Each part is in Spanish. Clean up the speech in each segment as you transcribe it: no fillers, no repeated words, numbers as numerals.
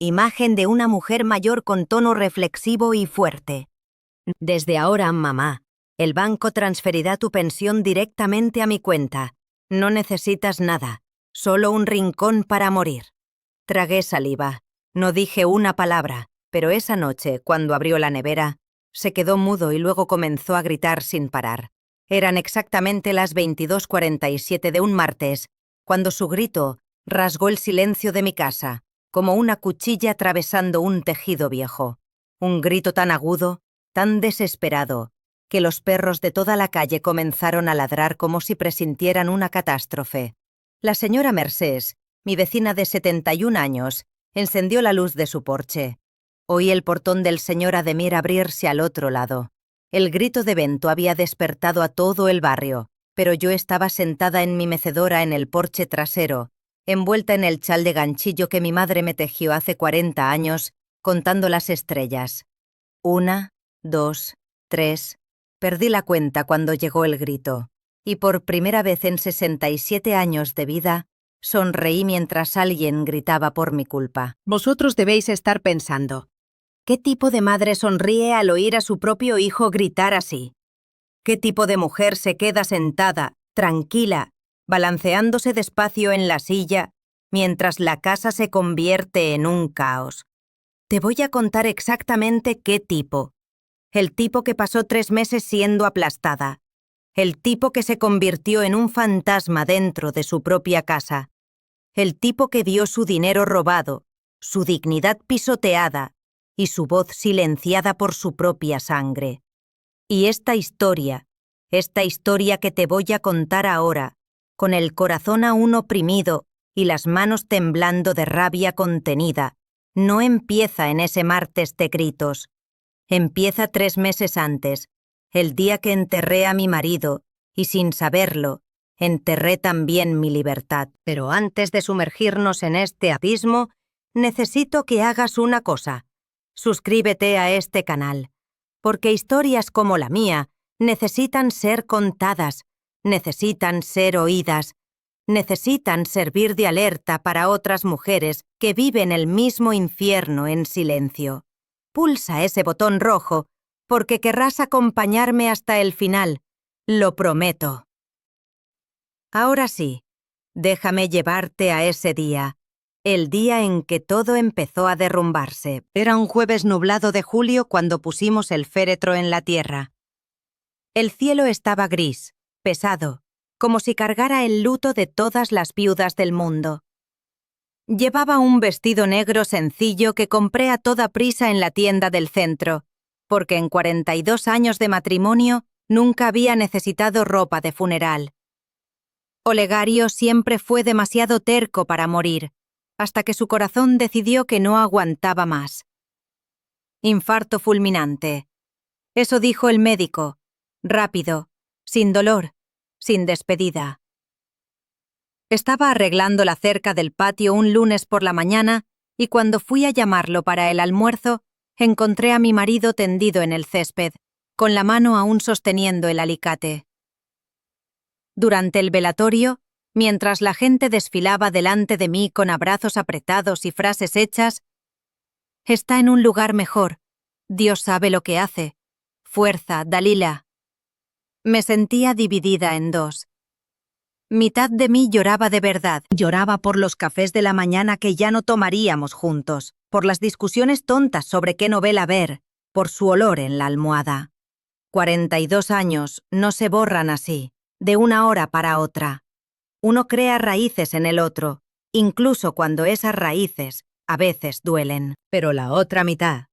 Imagen de una mujer mayor con tono reflexivo y fuerte. Desde ahora, mamá, el banco transferirá tu pensión directamente a mi cuenta. No necesitas nada, solo un rincón para morir. Tragué saliva. No dije una palabra, pero esa noche, cuando abrió la nevera, se quedó mudo y luego comenzó a gritar sin parar. Eran exactamente las 22:47 de un martes, cuando su grito rasgó el silencio de mi casa, como una cuchilla atravesando un tejido viejo. Un grito tan agudo, tan desesperado, que los perros de toda la calle comenzaron a ladrar como si presintieran una catástrofe. La señora Mercés, mi vecina de 71 años, encendió la luz de su porche. Oí el portón del señor Ademir abrirse al otro lado. El grito de Bento había despertado a todo el barrio, pero yo estaba sentada en mi mecedora en el porche trasero, envuelta en el chal de ganchillo que mi madre me tejió hace 40 años, contando las estrellas. 1, 2, 3. Perdí la cuenta cuando llegó el grito, y por primera vez en 67 años de vida, sonreí mientras alguien gritaba por mi culpa. Vosotros debéis estar pensando, ¿qué tipo de madre sonríe al oír a su propio hijo gritar así? ¿Qué tipo de mujer se queda sentada, tranquila, balanceándose despacio en la silla, mientras la casa se convierte en un caos? Te voy a contar exactamente qué tipo. El tipo que pasó 3 meses siendo aplastada. El tipo que se convirtió en un fantasma dentro de su propia casa. El tipo que vio su dinero robado, su dignidad pisoteada y su voz silenciada por su propia sangre. Y esta historia que te voy a contar ahora, con el corazón aún oprimido y las manos temblando de rabia contenida, no empieza en ese martes de gritos. Empieza 3 meses antes, el día que enterré a mi marido, y sin saberlo, enterré también mi libertad. Pero antes de sumergirnos en este abismo, necesito que hagas una cosa. Suscríbete a este canal, porque historias como la mía necesitan ser contadas, necesitan ser oídas, necesitan servir de alerta para otras mujeres que viven el mismo infierno en silencio. Pulsa ese botón rojo, porque querrás acompañarme hasta el final, lo prometo. Ahora sí, déjame llevarte a ese día, el día en que todo empezó a derrumbarse. Era un jueves nublado de julio cuando pusimos el féretro en la tierra. El cielo estaba gris, pesado, como si cargara el luto de todas las viudas del mundo. Llevaba un vestido negro sencillo que compré a toda prisa en la tienda del centro, porque en 42 años de matrimonio nunca había necesitado ropa de funeral. Olegario siempre fue demasiado terco para morir, hasta que su corazón decidió que no aguantaba más. Infarto fulminante. Eso dijo el médico, rápido, sin dolor, sin despedida. Estaba arreglando la cerca del patio un lunes por la mañana y cuando fui a llamarlo para el almuerzo, encontré a mi marido tendido en el césped, con la mano aún sosteniendo el alicate. Durante el velatorio, mientras la gente desfilaba delante de mí con abrazos apretados y frases hechas, «Está en un lugar mejor. Dios sabe lo que hace. Fuerza, Dalila». Me sentía dividida en dos. Mitad de mí lloraba de verdad. Lloraba por los cafés de la mañana que ya no tomaríamos juntos, por las discusiones tontas sobre qué novela ver, por su olor en la almohada. 42 años no se borran así, de una hora para otra. Uno crea raíces en el otro, incluso cuando esas raíces a veces duelen. Pero la otra mitad,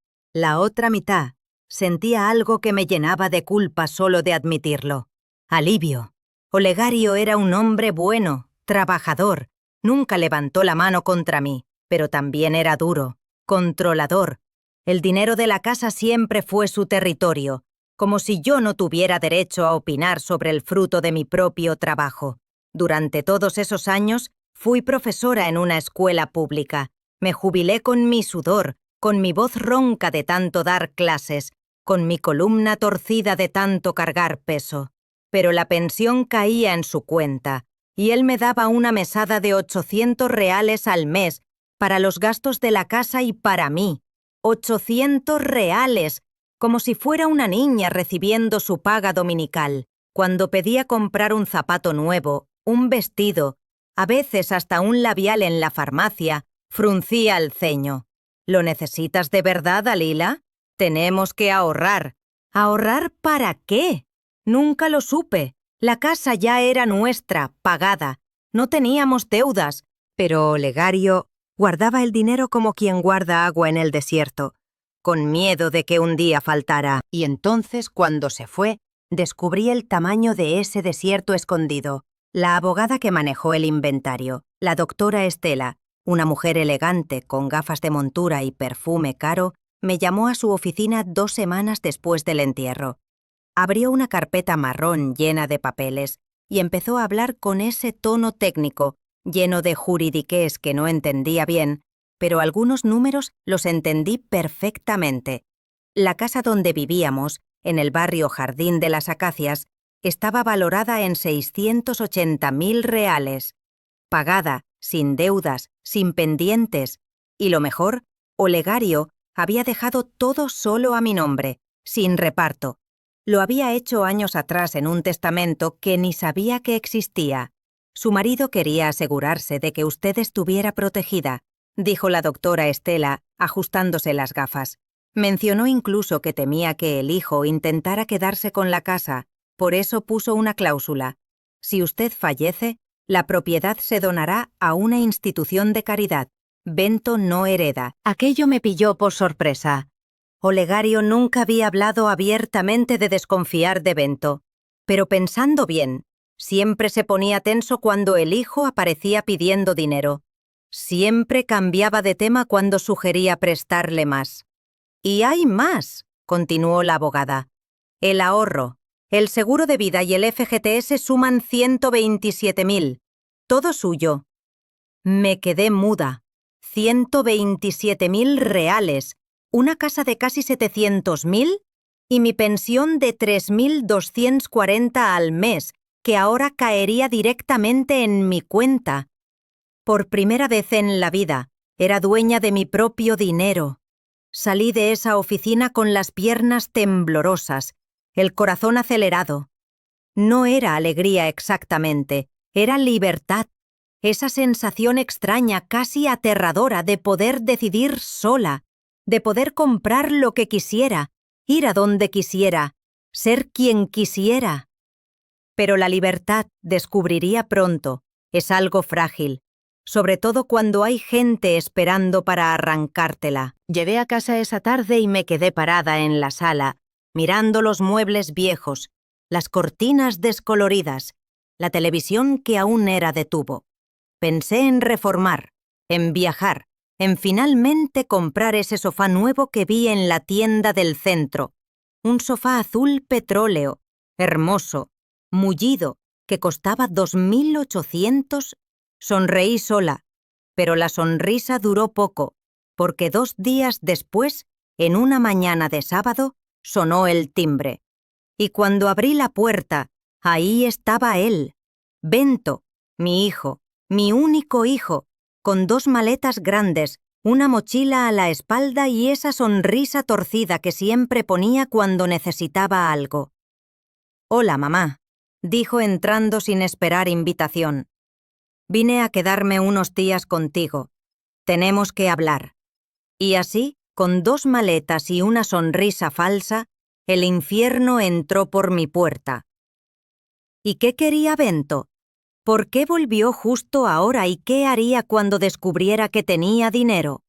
sentía algo que me llenaba de culpa solo de admitirlo. Alivio. Olegario era un hombre bueno, trabajador, nunca levantó la mano contra mí, pero también era duro, controlador. El dinero de la casa siempre fue su territorio, como si yo no tuviera derecho a opinar sobre el fruto de mi propio trabajo. Durante todos esos años, fui profesora en una escuela pública. Me jubilé con mi sudor, con mi voz ronca de tanto dar clases, con mi columna torcida de tanto cargar peso. Pero la pensión caía en su cuenta, y él me daba una mesada de 800 reales al mes para los gastos de la casa y para mí. 800 reales, como si fuera una niña recibiendo su paga dominical. Cuando pedía comprar un zapato nuevo, un vestido, a veces hasta un labial en la farmacia, fruncía el ceño. ¿Lo necesitas de verdad, Dalila? Tenemos que ahorrar. ¿Ahorrar para qué? Nunca lo supe. La casa ya era nuestra, pagada. No teníamos deudas. Pero Olegario guardaba el dinero como quien guarda agua en el desierto, con miedo de que un día faltara. Y entonces, cuando se fue, descubrí el tamaño de ese desierto escondido. La abogada que manejó el inventario, la doctora Estela, una mujer elegante con gafas de montura y perfume caro, me llamó a su oficina 2 semanas después del entierro. Abrió una carpeta marrón llena de papeles y empezó a hablar con ese tono técnico, lleno de juridiqués que no entendía bien, pero algunos números los entendí perfectamente. La casa donde vivíamos, en el barrio Jardín de las Acacias, estaba valorada en 680.000 reales, pagada, sin deudas, sin pendientes, y lo mejor, Olegario había dejado todo solo a mi nombre, sin reparto. Lo había hecho años atrás en un testamento que ni sabía que existía. Su marido quería asegurarse de que usted estuviera protegida, dijo la doctora Estela, ajustándose las gafas. Mencionó incluso que temía que el hijo intentara quedarse con la casa, por eso puso una cláusula. Si usted fallece, la propiedad se donará a una institución de caridad. Bento no hereda. Aquello me pilló por sorpresa. Olegario nunca había hablado abiertamente de desconfiar de Bento, pero pensando bien, siempre se ponía tenso cuando el hijo aparecía pidiendo dinero. Siempre cambiaba de tema cuando sugería prestarle más. «Y hay más», continuó la abogada. «El ahorro, el seguro de vida y el FGTS suman 127.000. Todo suyo». Me quedé muda. 127.000 reales. Una casa de casi 700.000 y mi pensión de 3.240 al mes, que ahora caería directamente en mi cuenta. Por primera vez en la vida, era dueña de mi propio dinero. Salí de esa oficina con las piernas temblorosas, el corazón acelerado. No era alegría exactamente, era libertad. Esa sensación extraña, casi aterradora, de poder decidir sola, de poder comprar lo que quisiera, ir a donde quisiera, ser quien quisiera. Pero la libertad, descubriría pronto, es algo frágil, sobre todo cuando hay gente esperando para arrancártela. Llegué a casa esa tarde y me quedé parada en la sala, mirando los muebles viejos, las cortinas descoloridas, la televisión que aún era de tubo. Pensé en reformar, en viajar, en finalmente comprar ese sofá nuevo que vi en la tienda del centro. Un sofá azul petróleo, hermoso, mullido, que costaba 2.800. Sonreí sola, pero la sonrisa duró poco, porque 2 días después, en una mañana de sábado, sonó el timbre. Y cuando abrí la puerta, ahí estaba él, Bento, mi hijo, mi único hijo, con 2 maletas grandes, una mochila a la espalda y esa sonrisa torcida que siempre ponía cuando necesitaba algo. «Hola, mamá», dijo entrando sin esperar invitación. «Vine a quedarme unos días contigo. Tenemos que hablar». Y así, con 2 maletas y una sonrisa falsa, el infierno entró por mi puerta. ¿Y qué quería Bento? ¿Por qué volvió justo ahora y qué haría cuando descubriera que tenía dinero?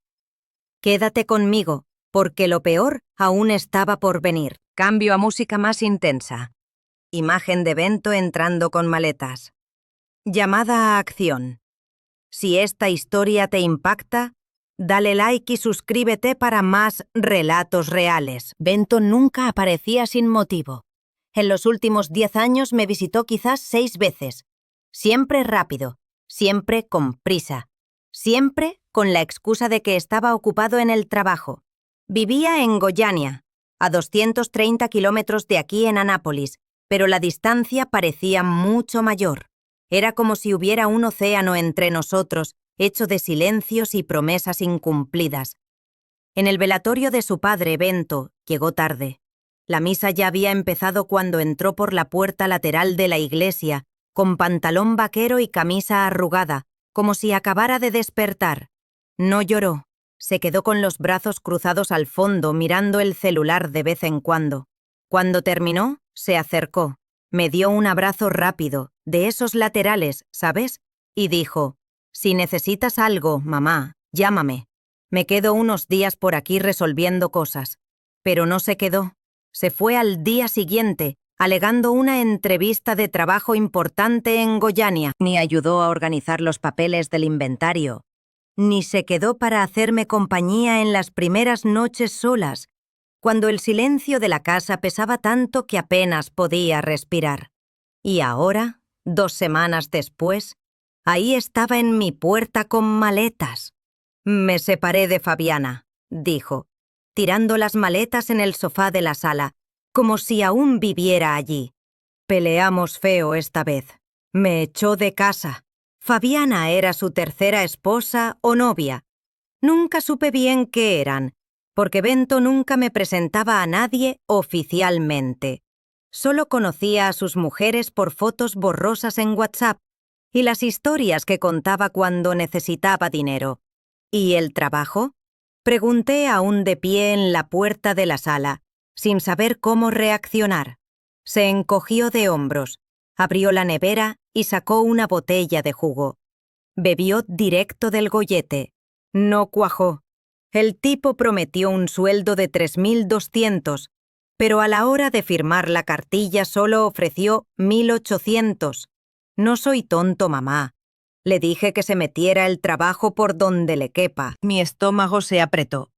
«Quédate conmigo, porque lo peor aún estaba por venir». Cambio a música más intensa. Imagen de Bento entrando con maletas. Llamada a acción. Si esta historia te impacta, dale like y suscríbete para más relatos reales. Bento nunca aparecía sin motivo. En los últimos 10 años me visitó quizás 6 veces. Siempre rápido, siempre con prisa, siempre con la excusa de que estaba ocupado en el trabajo. Vivía en Goiânia, a 230 kilómetros de aquí en Anápolis, pero la distancia parecía mucho mayor. Era como si hubiera un océano entre nosotros hecho de silencios y promesas incumplidas. En el velatorio de su padre, Bento, llegó tarde. La misa ya había empezado cuando entró por la puerta lateral de la iglesia, con pantalón vaquero y camisa arrugada, como si acabara de despertar. No lloró. Se quedó con los brazos cruzados al fondo, mirando el celular de vez en cuando. Cuando terminó, se acercó. Me dio un abrazo rápido, de esos laterales, ¿sabes? Y dijo: «Si necesitas algo, mamá, llámame. Me quedo unos días por aquí resolviendo cosas». Pero no se quedó. Se fue al día siguiente, alegando una entrevista de trabajo importante en Goiânia. Ni ayudó a organizar los papeles del inventario, ni se quedó para hacerme compañía en las primeras noches solas, cuando el silencio de la casa pesaba tanto que apenas podía respirar. Y ahora, 2 semanas después, ahí estaba en mi puerta con maletas. «Me separé de Fabiana», dijo, tirando las maletas en el sofá de la sala, como si aún viviera allí. «Peleamos feo esta vez. Me echó de casa. Fabiana era su tercera esposa o novia. Nunca supe bien qué eran, porque Bento nunca me presentaba a nadie oficialmente. Solo conocía a sus mujeres por fotos borrosas en WhatsApp y las historias que contaba cuando necesitaba dinero. ¿Y el trabajo?», pregunté aún de pie en la puerta de la sala, sin saber cómo reaccionar. Se encogió de hombros, abrió la nevera y sacó una botella de jugo. Bebió directo del gollete. No cuajó. El tipo prometió un sueldo de 3.200, pero a la hora de firmar la cartilla solo ofreció 1.800. «No soy tonto, mamá. Le dije que se metiera el trabajo por donde le quepa». Mi estómago se apretó.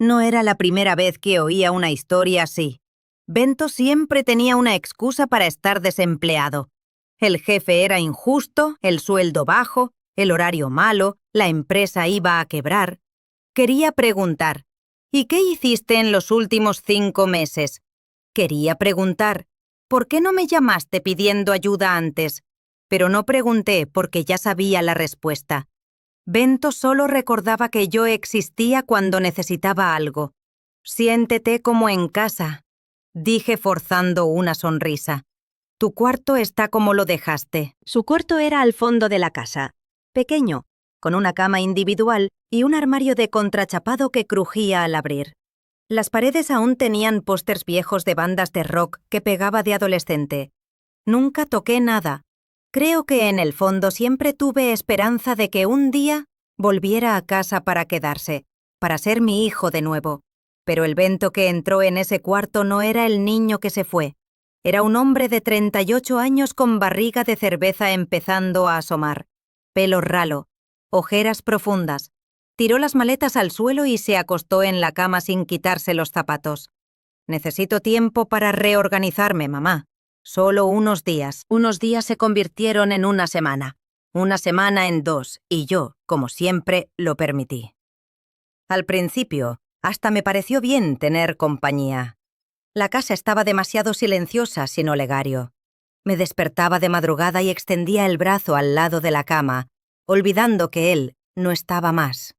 No era la primera vez que oía una historia así. Bento siempre tenía una excusa para estar desempleado. El jefe era injusto, el sueldo bajo, el horario malo, la empresa iba a quebrar. Quería preguntar: «¿Y qué hiciste en los últimos 5 meses?» Quería preguntar: «¿Por qué no me llamaste pidiendo ayuda antes?». Pero no pregunté porque ya sabía la respuesta. Bento solo recordaba que yo existía cuando necesitaba algo. «Siéntete como en casa», dije forzando una sonrisa. «Tu cuarto está como lo dejaste». Su cuarto era al fondo de la casa, pequeño, con una cama individual y un armario de contrachapado que crujía al abrir. Las paredes aún tenían pósters viejos de bandas de rock que pegaba de adolescente. Nunca toqué nada. Creo que en el fondo siempre tuve esperanza de que un día volviera a casa para quedarse, para ser mi hijo de nuevo. Pero el Bento que entró en ese cuarto no era el niño que se fue. Era un hombre de 38 años con barriga de cerveza empezando a asomar, pelo ralo, ojeras profundas. Tiró las maletas al suelo y se acostó en la cama sin quitarse los zapatos. «Necesito tiempo para reorganizarme, mamá. Solo unos días». Unos días se convirtieron en una semana en 2, y yo, como siempre, lo permití. Al principio, hasta me pareció bien tener compañía. La casa estaba demasiado silenciosa sin Olegario. Me despertaba de madrugada y extendía el brazo al lado de la cama, olvidando que él no estaba más.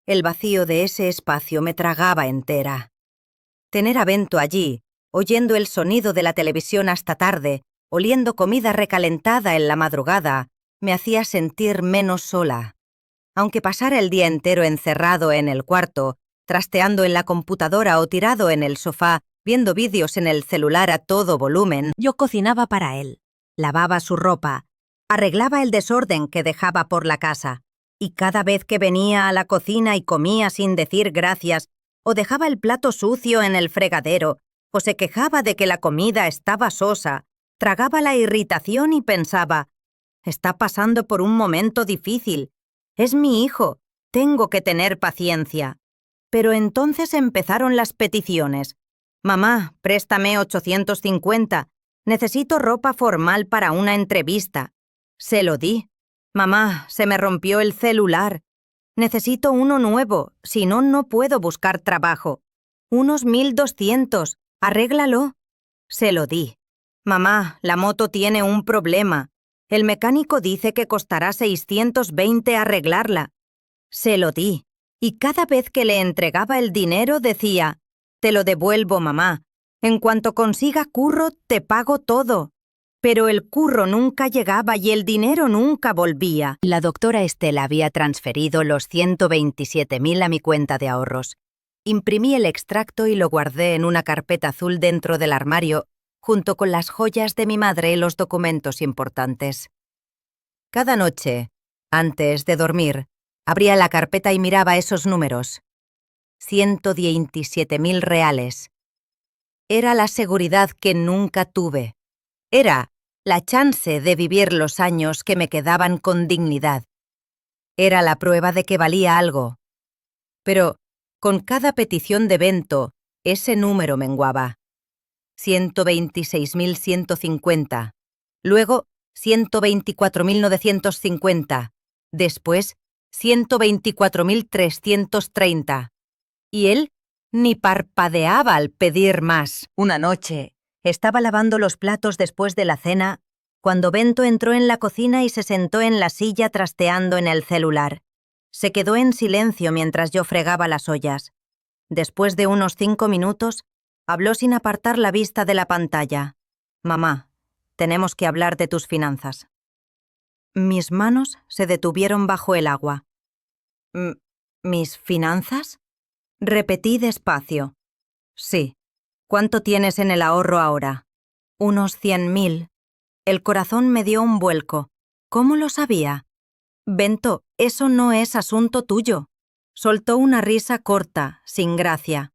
El vacío de ese espacio me tragaba entera. Tener a Bento allí, oyendo el sonido de la televisión hasta tarde, oliendo comida recalentada en la madrugada, me hacía sentir menos sola. Aunque pasara el día entero encerrado en el cuarto, trasteando en la computadora o tirado en el sofá, viendo vídeos en el celular a todo volumen, yo cocinaba para él, lavaba su ropa, arreglaba el desorden que dejaba por la casa, y cada vez que venía a la cocina y comía sin decir gracias, o dejaba el plato sucio en el fregadero, o se quejaba de que la comida estaba sosa, tragaba la irritación y pensaba: «Está pasando por un momento difícil. Es mi hijo, tengo que tener paciencia». Pero entonces empezaron las peticiones. «Mamá, préstame 850. Necesito ropa formal para una entrevista». Se lo di. «Mamá, se me rompió el celular. Necesito uno nuevo, si no, no puedo buscar trabajo. Unos 1.200. Arréglalo». Se lo di. «Mamá, la moto tiene un problema. El mecánico dice que costará 620 arreglarla. Se lo di, y cada vez que le entregaba el dinero decía, «Te lo devuelvo, mamá. En cuanto consiga curro, te pago todo». Pero el curro nunca llegaba y el dinero nunca volvía. La doctora Estela había transferido los 127.000 a mi cuenta de ahorros. Imprimí el extracto y lo guardé en una carpeta azul dentro del armario, junto con las joyas de mi madre y los documentos importantes. Cada noche, antes de dormir, abría la carpeta y miraba esos números. 127.000 reales. Era la seguridad que nunca tuve. Era la chance de vivir los años que me quedaban con dignidad. Era la prueba de que valía algo. Pero con cada petición de Bento, ese número menguaba. 126.150. Luego, 124.950. Después, 124.330. Y él ni parpadeaba al pedir más. Una noche, estaba lavando los platos después de la cena, cuando Bento entró en la cocina y se sentó en la silla trasteando en el celular. Se quedó en silencio mientras yo fregaba las ollas. Después de unos 5 minutos, habló sin apartar la vista de la pantalla. «Mamá, tenemos que hablar de tus finanzas». Mis manos se detuvieron bajo el agua. ¿Mis finanzas? Repetí despacio. Sí. ¿Cuánto tienes en el ahorro ahora? Unos 100.000. El corazón me dio un vuelco. ¿Cómo lo sabía? Bento, eso no es asunto tuyo. Soltó una risa corta, sin gracia.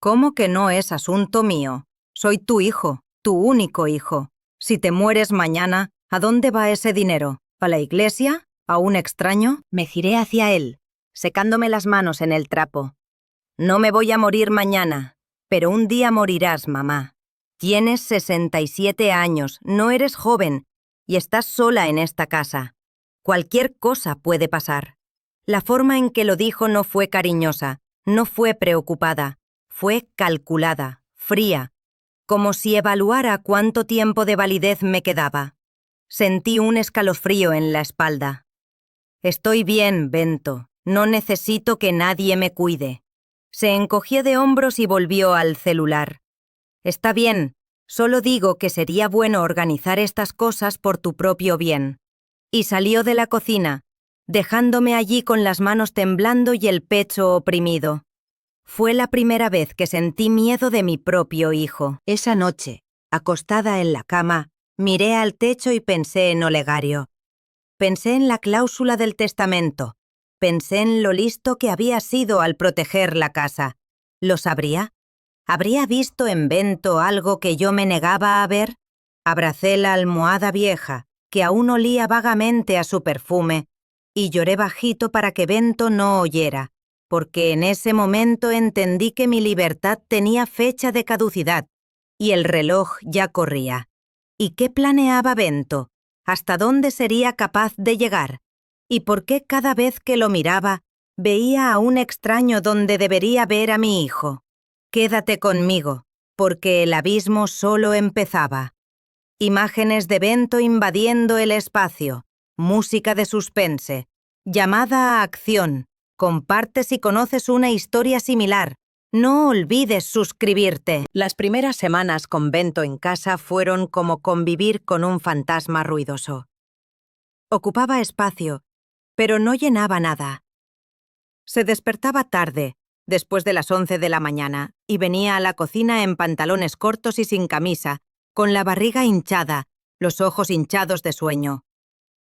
¿Cómo que no es asunto mío? Soy tu hijo, tu único hijo. Si te mueres mañana, ¿a dónde va ese dinero? ¿A la iglesia? ¿A un extraño? Me giré hacia él, secándome las manos en el trapo. No me voy a morir mañana, pero un día morirás, mamá. Tienes 67 años, no eres joven, y estás sola en esta casa. Cualquier cosa puede pasar. La forma en que lo dijo no fue cariñosa, no fue preocupada, fue calculada, fría, como si evaluara cuánto tiempo de validez me quedaba. Sentí un escalofrío en la espalda. Estoy bien, Bento, no necesito que nadie me cuide. Se encogió de hombros y volvió al celular. Está bien, solo digo que sería bueno organizar estas cosas por tu propio bien. Y salió de la cocina, dejándome allí con las manos temblando y el pecho oprimido. Fue la primera vez que sentí miedo de mi propio hijo. Esa noche, acostada en la cama, miré al techo y pensé en Olegario. Pensé en la cláusula del testamento. Pensé en lo listo que había sido al proteger la casa. ¿Lo sabría? ¿Habría visto en Bento algo que yo me negaba a ver? Abracé la almohada vieja, que aún olía vagamente a su perfume, y lloré bajito para que Bento no oyera, porque en ese momento entendí que mi libertad tenía fecha de caducidad, y el reloj ya corría. ¿Y qué planeaba Bento? ¿Hasta dónde sería capaz de llegar? ¿Y por qué cada vez que lo miraba, veía a un extraño donde debería ver a mi hijo? Quédate conmigo, porque el abismo solo empezaba. Imágenes de Bento invadiendo el espacio, música de suspense, llamada a acción. Comparte si conoces una historia similar. No olvides suscribirte. Las primeras semanas con Bento en casa fueron como convivir con un fantasma ruidoso. Ocupaba espacio, pero no llenaba nada. Se despertaba tarde, después de las 11 de la mañana, y venía a la cocina en pantalones cortos y sin camisa, con la barriga hinchada, los ojos hinchados de sueño.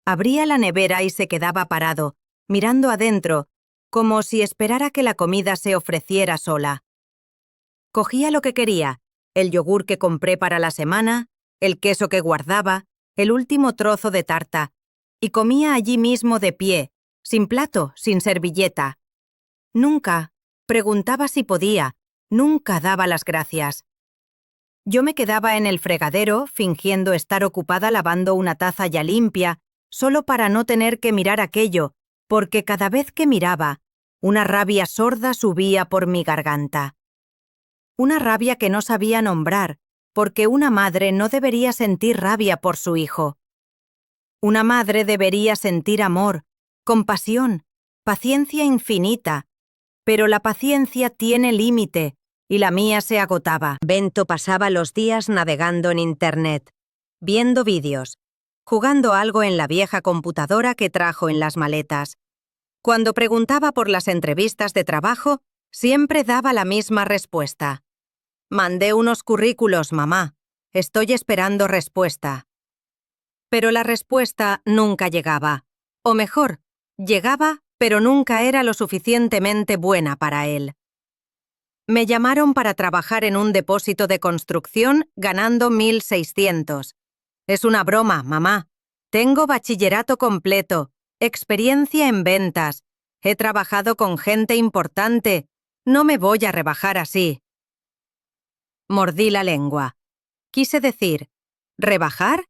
Abría la nevera y se quedaba parado, mirando adentro, como si esperara que la comida se ofreciera sola. Cogía lo que quería, el yogur que compré para la semana, el queso que guardaba, el último trozo de tarta, y comía allí mismo de pie, sin plato, sin servilleta. Nunca preguntaba si podía, nunca daba las gracias. Yo me quedaba en el fregadero, fingiendo estar ocupada lavando una taza ya limpia, solo para no tener que mirar aquello, porque cada vez que miraba, una rabia sorda subía por mi garganta. Una rabia que no sabía nombrar, porque una madre no debería sentir rabia por su hijo. Una madre debería sentir amor, compasión, paciencia infinita, pero la paciencia tiene límite y la mía se agotaba. Bento pasaba los días navegando en Internet, viendo vídeos, jugando algo en la vieja computadora que trajo en las maletas. Cuando preguntaba por las entrevistas de trabajo, siempre daba la misma respuesta. Mandé unos currículos, mamá. Estoy esperando respuesta. Pero la respuesta nunca llegaba. O mejor, llegaba, pero nunca era lo suficientemente buena para él. Me llamaron para trabajar en un depósito de construcción ganando 1.600. Es una broma, mamá. Tengo bachillerato completo, experiencia en ventas. He trabajado con gente importante. No me voy a rebajar así. Mordí la lengua. Quise decir, ¿rebajar?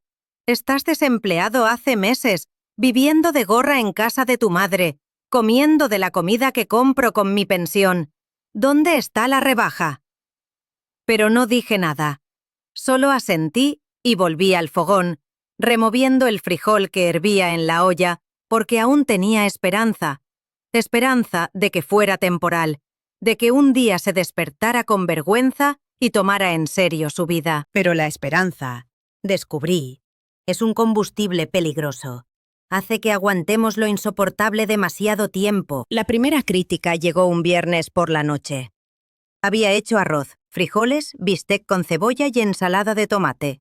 Estás desempleado hace meses, viviendo de gorra en casa de tu madre, comiendo de la comida que compro con mi pensión. ¿Dónde está la rebaja? Pero no dije nada. Solo asentí y volví al fogón, removiendo el frijol que hervía en la olla, porque aún tenía esperanza. Esperanza de que fuera temporal, de que un día se despertara con vergüenza y tomara en serio su vida. Pero la esperanza, descubrí, es un combustible peligroso. Hace que aguantemos lo insoportable demasiado tiempo. La primera crítica llegó un viernes por la noche. Había hecho arroz, frijoles, bistec con cebolla y ensalada de tomate.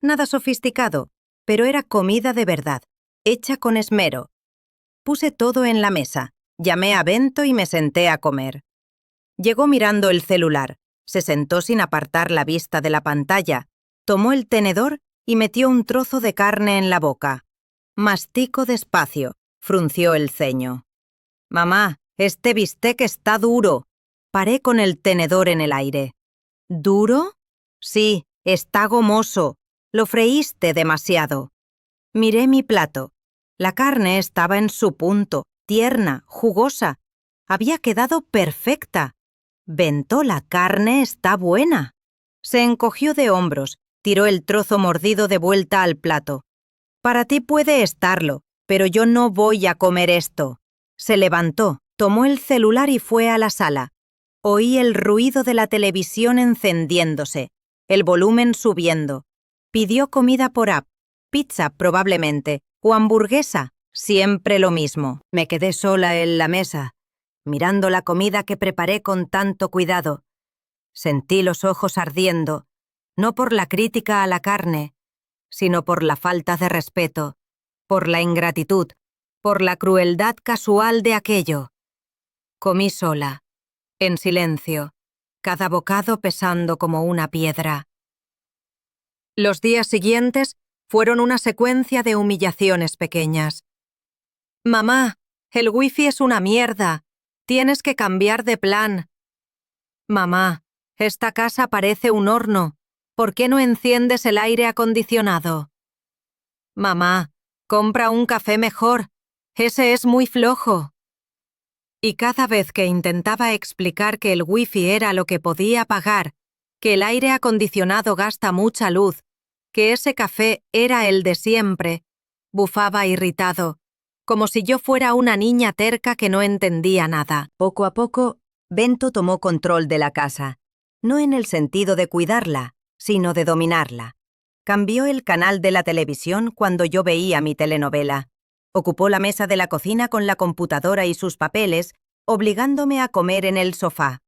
Nada sofisticado, pero era comida de verdad, hecha con esmero. Puse todo en la mesa, llamé a Bento y me senté a comer. Llegó mirando el celular, se sentó sin apartar la vista de la pantalla, tomó el tenedor y metió un trozo de carne en la boca. Masticó despacio, frunció el ceño. «Mamá, este bistec está duro». Paré con el tenedor en el aire. ¿Duro? Sí, está gomoso. Lo freíste demasiado. Miré mi plato. La carne estaba en su punto, tierna, jugosa. Había quedado perfecta. Bento, la carne está buena. Se encogió de hombros, tiró el trozo mordido de vuelta al plato. Para ti puede estarlo, pero yo no voy a comer esto. Se levantó, tomó el celular y fue a la sala. Oí el ruido de la televisión encendiéndose, el volumen subiendo. Pidió comida por app, pizza probablemente, o hamburguesa, siempre lo mismo. Me quedé sola en la mesa, mirando la comida que preparé con tanto cuidado. Sentí los ojos ardiendo, no por la crítica a la carne, sino por la falta de respeto, por la ingratitud, por la crueldad casual de aquello. Comí sola, en silencio, cada bocado pesando como una piedra. Los días siguientes fueron una secuencia de humillaciones pequeñas. «Mamá, el wifi es una mierda. Tienes que cambiar de plan». «Mamá, esta casa parece un horno. ¿Por qué no enciendes el aire acondicionado?» «Mamá, compra un café mejor. Ese es muy flojo». Y cada vez que intentaba explicar que el wifi era lo que podía pagar, que el aire acondicionado gasta mucha luz, que ese café era el de siempre, bufaba irritado, como si yo fuera una niña terca que no entendía nada. Poco a poco, Bento tomó control de la casa, no en el sentido de cuidarla, sino de dominarla. Cambió el canal de la televisión cuando yo veía mi telenovela. Ocupó la mesa de la cocina con la computadora y sus papeles, obligándome a comer en el sofá.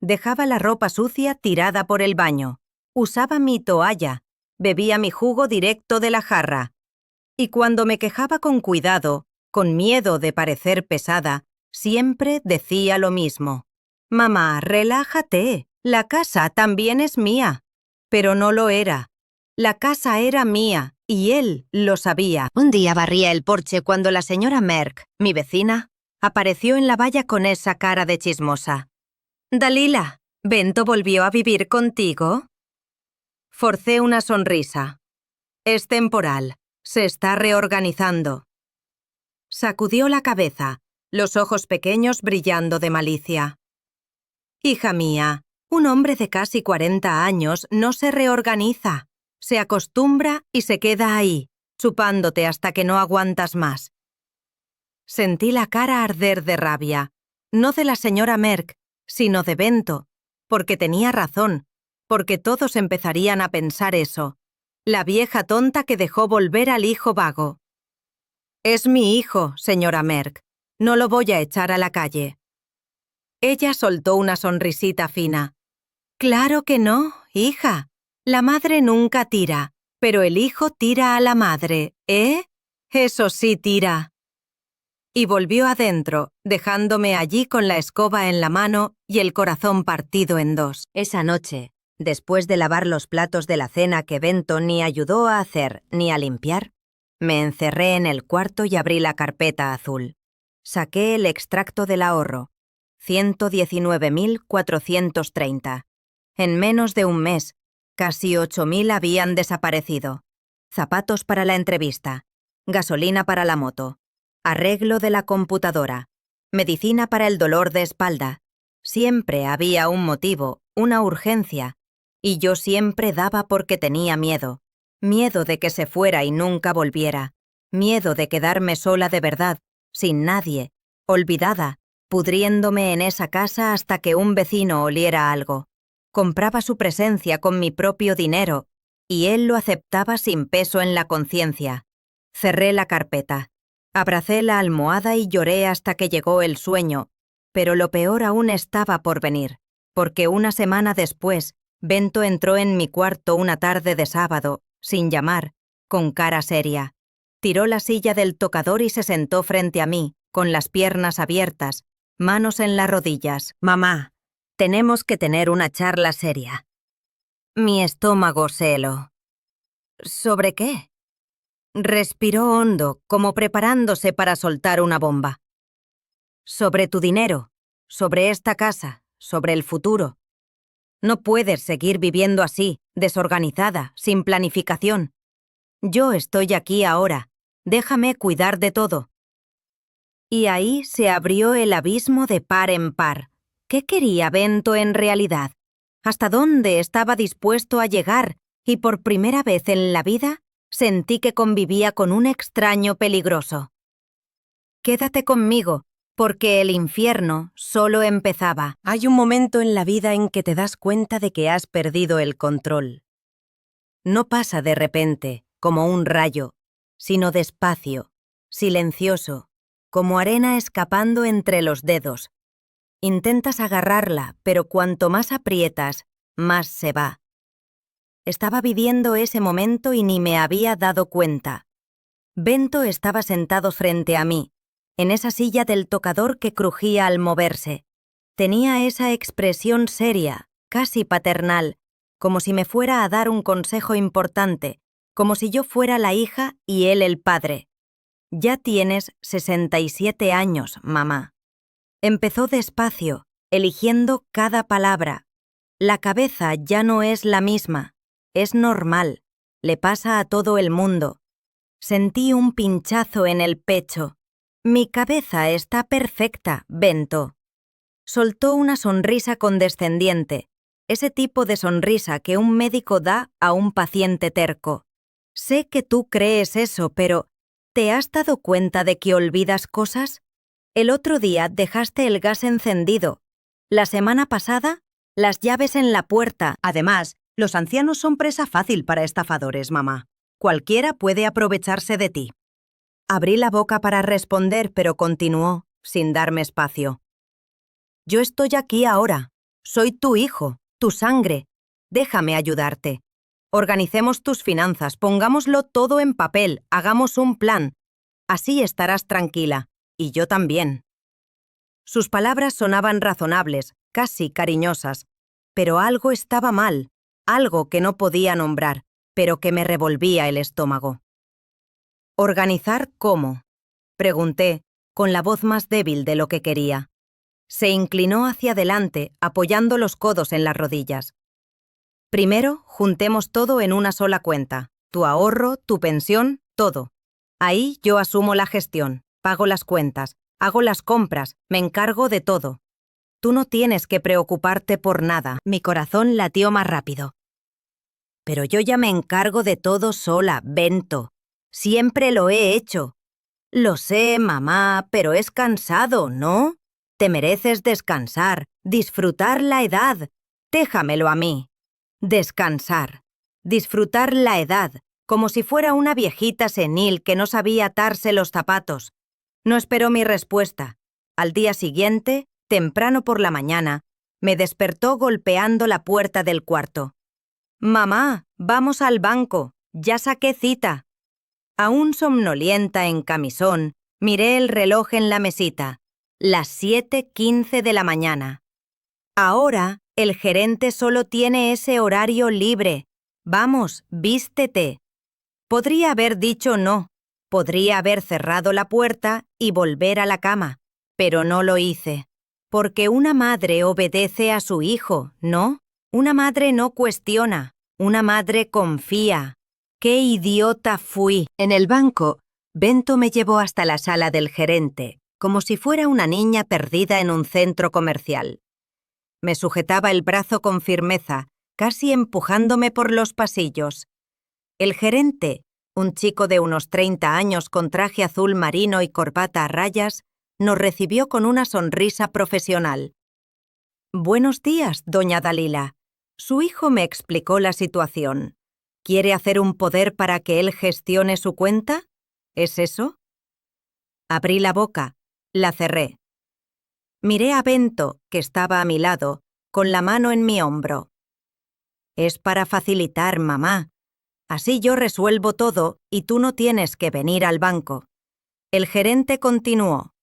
Dejaba la ropa sucia tirada por el baño. Usaba mi toalla. Bebía mi jugo directo de la jarra. Y cuando me quejaba con cuidado, con miedo de parecer pesada, siempre decía lo mismo. «Mamá, relájate. La casa también es mía». Pero no lo era. La casa era mía. Y él lo sabía. Un día barría el porche cuando la señora Merck, mi vecina, apareció en la valla con esa cara de chismosa. «Dalila, ¿Bento volvió a vivir contigo?» Forcé una sonrisa. «Es temporal. Se está reorganizando». Sacudió la cabeza, los ojos pequeños brillando de malicia. «Hija mía, un hombre de casi 40 años no se reorganiza. Se acostumbra y se queda ahí. chupándote hasta que no aguantas más. Sentí la cara arder de rabia, no de la señora Merck, sino de Bento, porque tenía razón, porque todos empezarían a pensar eso. La vieja tonta que dejó volver al hijo vago. Es mi hijo, señora Merck. No lo voy a echar a la calle. Ella soltó una sonrisita fina. Claro que no, hija. La madre nunca tira, pero el hijo tira a la madre, ¿eh? Eso sí tira. Y volvió adentro, dejándome allí con la escoba en la mano y el corazón partido en dos. Esa noche, después de lavar los platos de la cena que Bento ni ayudó a hacer ni a limpiar, me encerré en el cuarto y abrí la carpeta azul. Saqué el extracto del ahorro. 119.430. En menos de un mes, casi 8.000 habían desaparecido. Zapatos para la entrevista, gasolina para la moto, arreglo de la computadora, medicina para el dolor de espalda. Siempre había un motivo, una urgencia, y yo siempre daba porque tenía miedo. Miedo de que se fuera y nunca volviera. Miedo de quedarme sola de verdad, sin nadie, olvidada, pudriéndome en esa casa hasta que un vecino oliera algo. Compraba su presencia con mi propio dinero, y él lo aceptaba sin peso en la conciencia. Cerré la carpeta. Abracé la almohada y lloré hasta que llegó el sueño, pero lo peor aún estaba por venir, porque una semana después, Bento entró en mi cuarto una tarde de sábado, sin llamar, con cara seria. Tiró la silla del tocador y se sentó frente a mí, con las piernas abiertas, manos en las rodillas. Mamá, tenemos que tener una charla seria. Mi estómago se heló. ¿Sobre qué? Respiró hondo, como preparándose para soltar una bomba. Sobre tu dinero, sobre esta casa, sobre el futuro. No puedes seguir viviendo así, desorganizada, sin planificación. Yo estoy aquí ahora. Déjame cuidar de todo. Y ahí se abrió el abismo de par en par. ¿Qué quería Bento en realidad? ¿Hasta dónde estaba dispuesto a llegar? Y por primera vez en la vida, sentí que convivía con un extraño peligroso. Quédate conmigo, porque el infierno solo empezaba. Hay un momento en la vida en que te das cuenta de que has perdido el control. No pasa de repente, como un rayo, sino despacio, silencioso, como arena escapando entre los dedos. Intentas agarrarla, pero cuanto más aprietas, más se va. Estaba viviendo ese momento y ni me había dado cuenta. Bento estaba sentado frente a mí, en esa silla del tocador que crujía al moverse. Tenía esa expresión seria, casi paternal, como si me fuera a dar un consejo importante, como si yo fuera la hija y él el padre. Ya tienes 67 años, mamá. Empezó despacio, eligiendo cada palabra. La cabeza ya no es la misma, es normal, le pasa a todo el mundo. Sentí un pinchazo en el pecho. Mi cabeza está perfecta, Bento. Soltó una sonrisa condescendiente, ese tipo de sonrisa que un médico da a un paciente terco. Sé que tú crees eso, pero ¿te has dado cuenta de que olvidas cosas? El otro día dejaste el gas encendido. La semana pasada, las llaves en la puerta. Además, los ancianos son presa fácil para estafadores, mamá. Cualquiera puede aprovecharse de ti. Abrí la boca para responder, pero continuó, sin darme espacio. Yo estoy aquí ahora. Soy tu hijo, tu sangre. Déjame ayudarte. Organicemos tus finanzas, pongámoslo todo en papel, hagamos un plan. Así estarás tranquila. Y yo también. Sus palabras sonaban razonables, casi cariñosas, pero algo estaba mal, algo que no podía nombrar, pero que me revolvía el estómago. ¿Organizar cómo? Pregunté, con la voz más débil de lo que quería. Se inclinó hacia adelante, apoyando los codos en las rodillas. Primero, juntemos todo en una sola cuenta. Tu ahorro, tu pensión, todo. Ahí yo asumo la gestión, pago las cuentas, hago las compras, me encargo de todo. Tú no tienes que preocuparte por nada. Mi corazón latió más rápido. Pero yo ya me encargo de todo sola, Bento. Siempre lo he hecho. Lo sé, mamá, pero es cansado, ¿no? Te mereces descansar, disfrutar la edad. Déjamelo a mí. Descansar. Disfrutar la edad, como si fuera una viejita senil que no sabía atarse los zapatos. No esperó mi respuesta. Al día siguiente, temprano por la mañana, me despertó golpeando la puerta del cuarto. «Mamá, vamos al banco. Ya saqué cita». Aún somnolienta en camisón, miré el reloj en la mesita. Las 7:15 de la mañana. Ahora, el gerente solo tiene ese horario libre. Vamos, vístete. Podría haber dicho no. Podría haber cerrado la puerta y volver a la cama. Pero no lo hice. Porque una madre obedece a su hijo, ¿no? Una madre no cuestiona. Una madre confía. ¡Qué idiota fui! En el banco, Bento me llevó hasta la sala del gerente, como si fuera una niña perdida en un centro comercial. Me sujetaba el brazo con firmeza, casi empujándome por los pasillos. El gerente, un chico de unos 30 años con traje azul marino y corbata a rayas, nos recibió con una sonrisa profesional. «Buenos días, doña Dalila». Su hijo me explicó la situación. ¿Quiere hacer un poder para que él gestione su cuenta? ¿Es eso? Abrí la boca, la cerré. Miré a Bento, que estaba a mi lado, con la mano en mi hombro. «Es para facilitar, mamá. Así yo resuelvo todo y tú no tienes que venir al banco». El gerente continuó.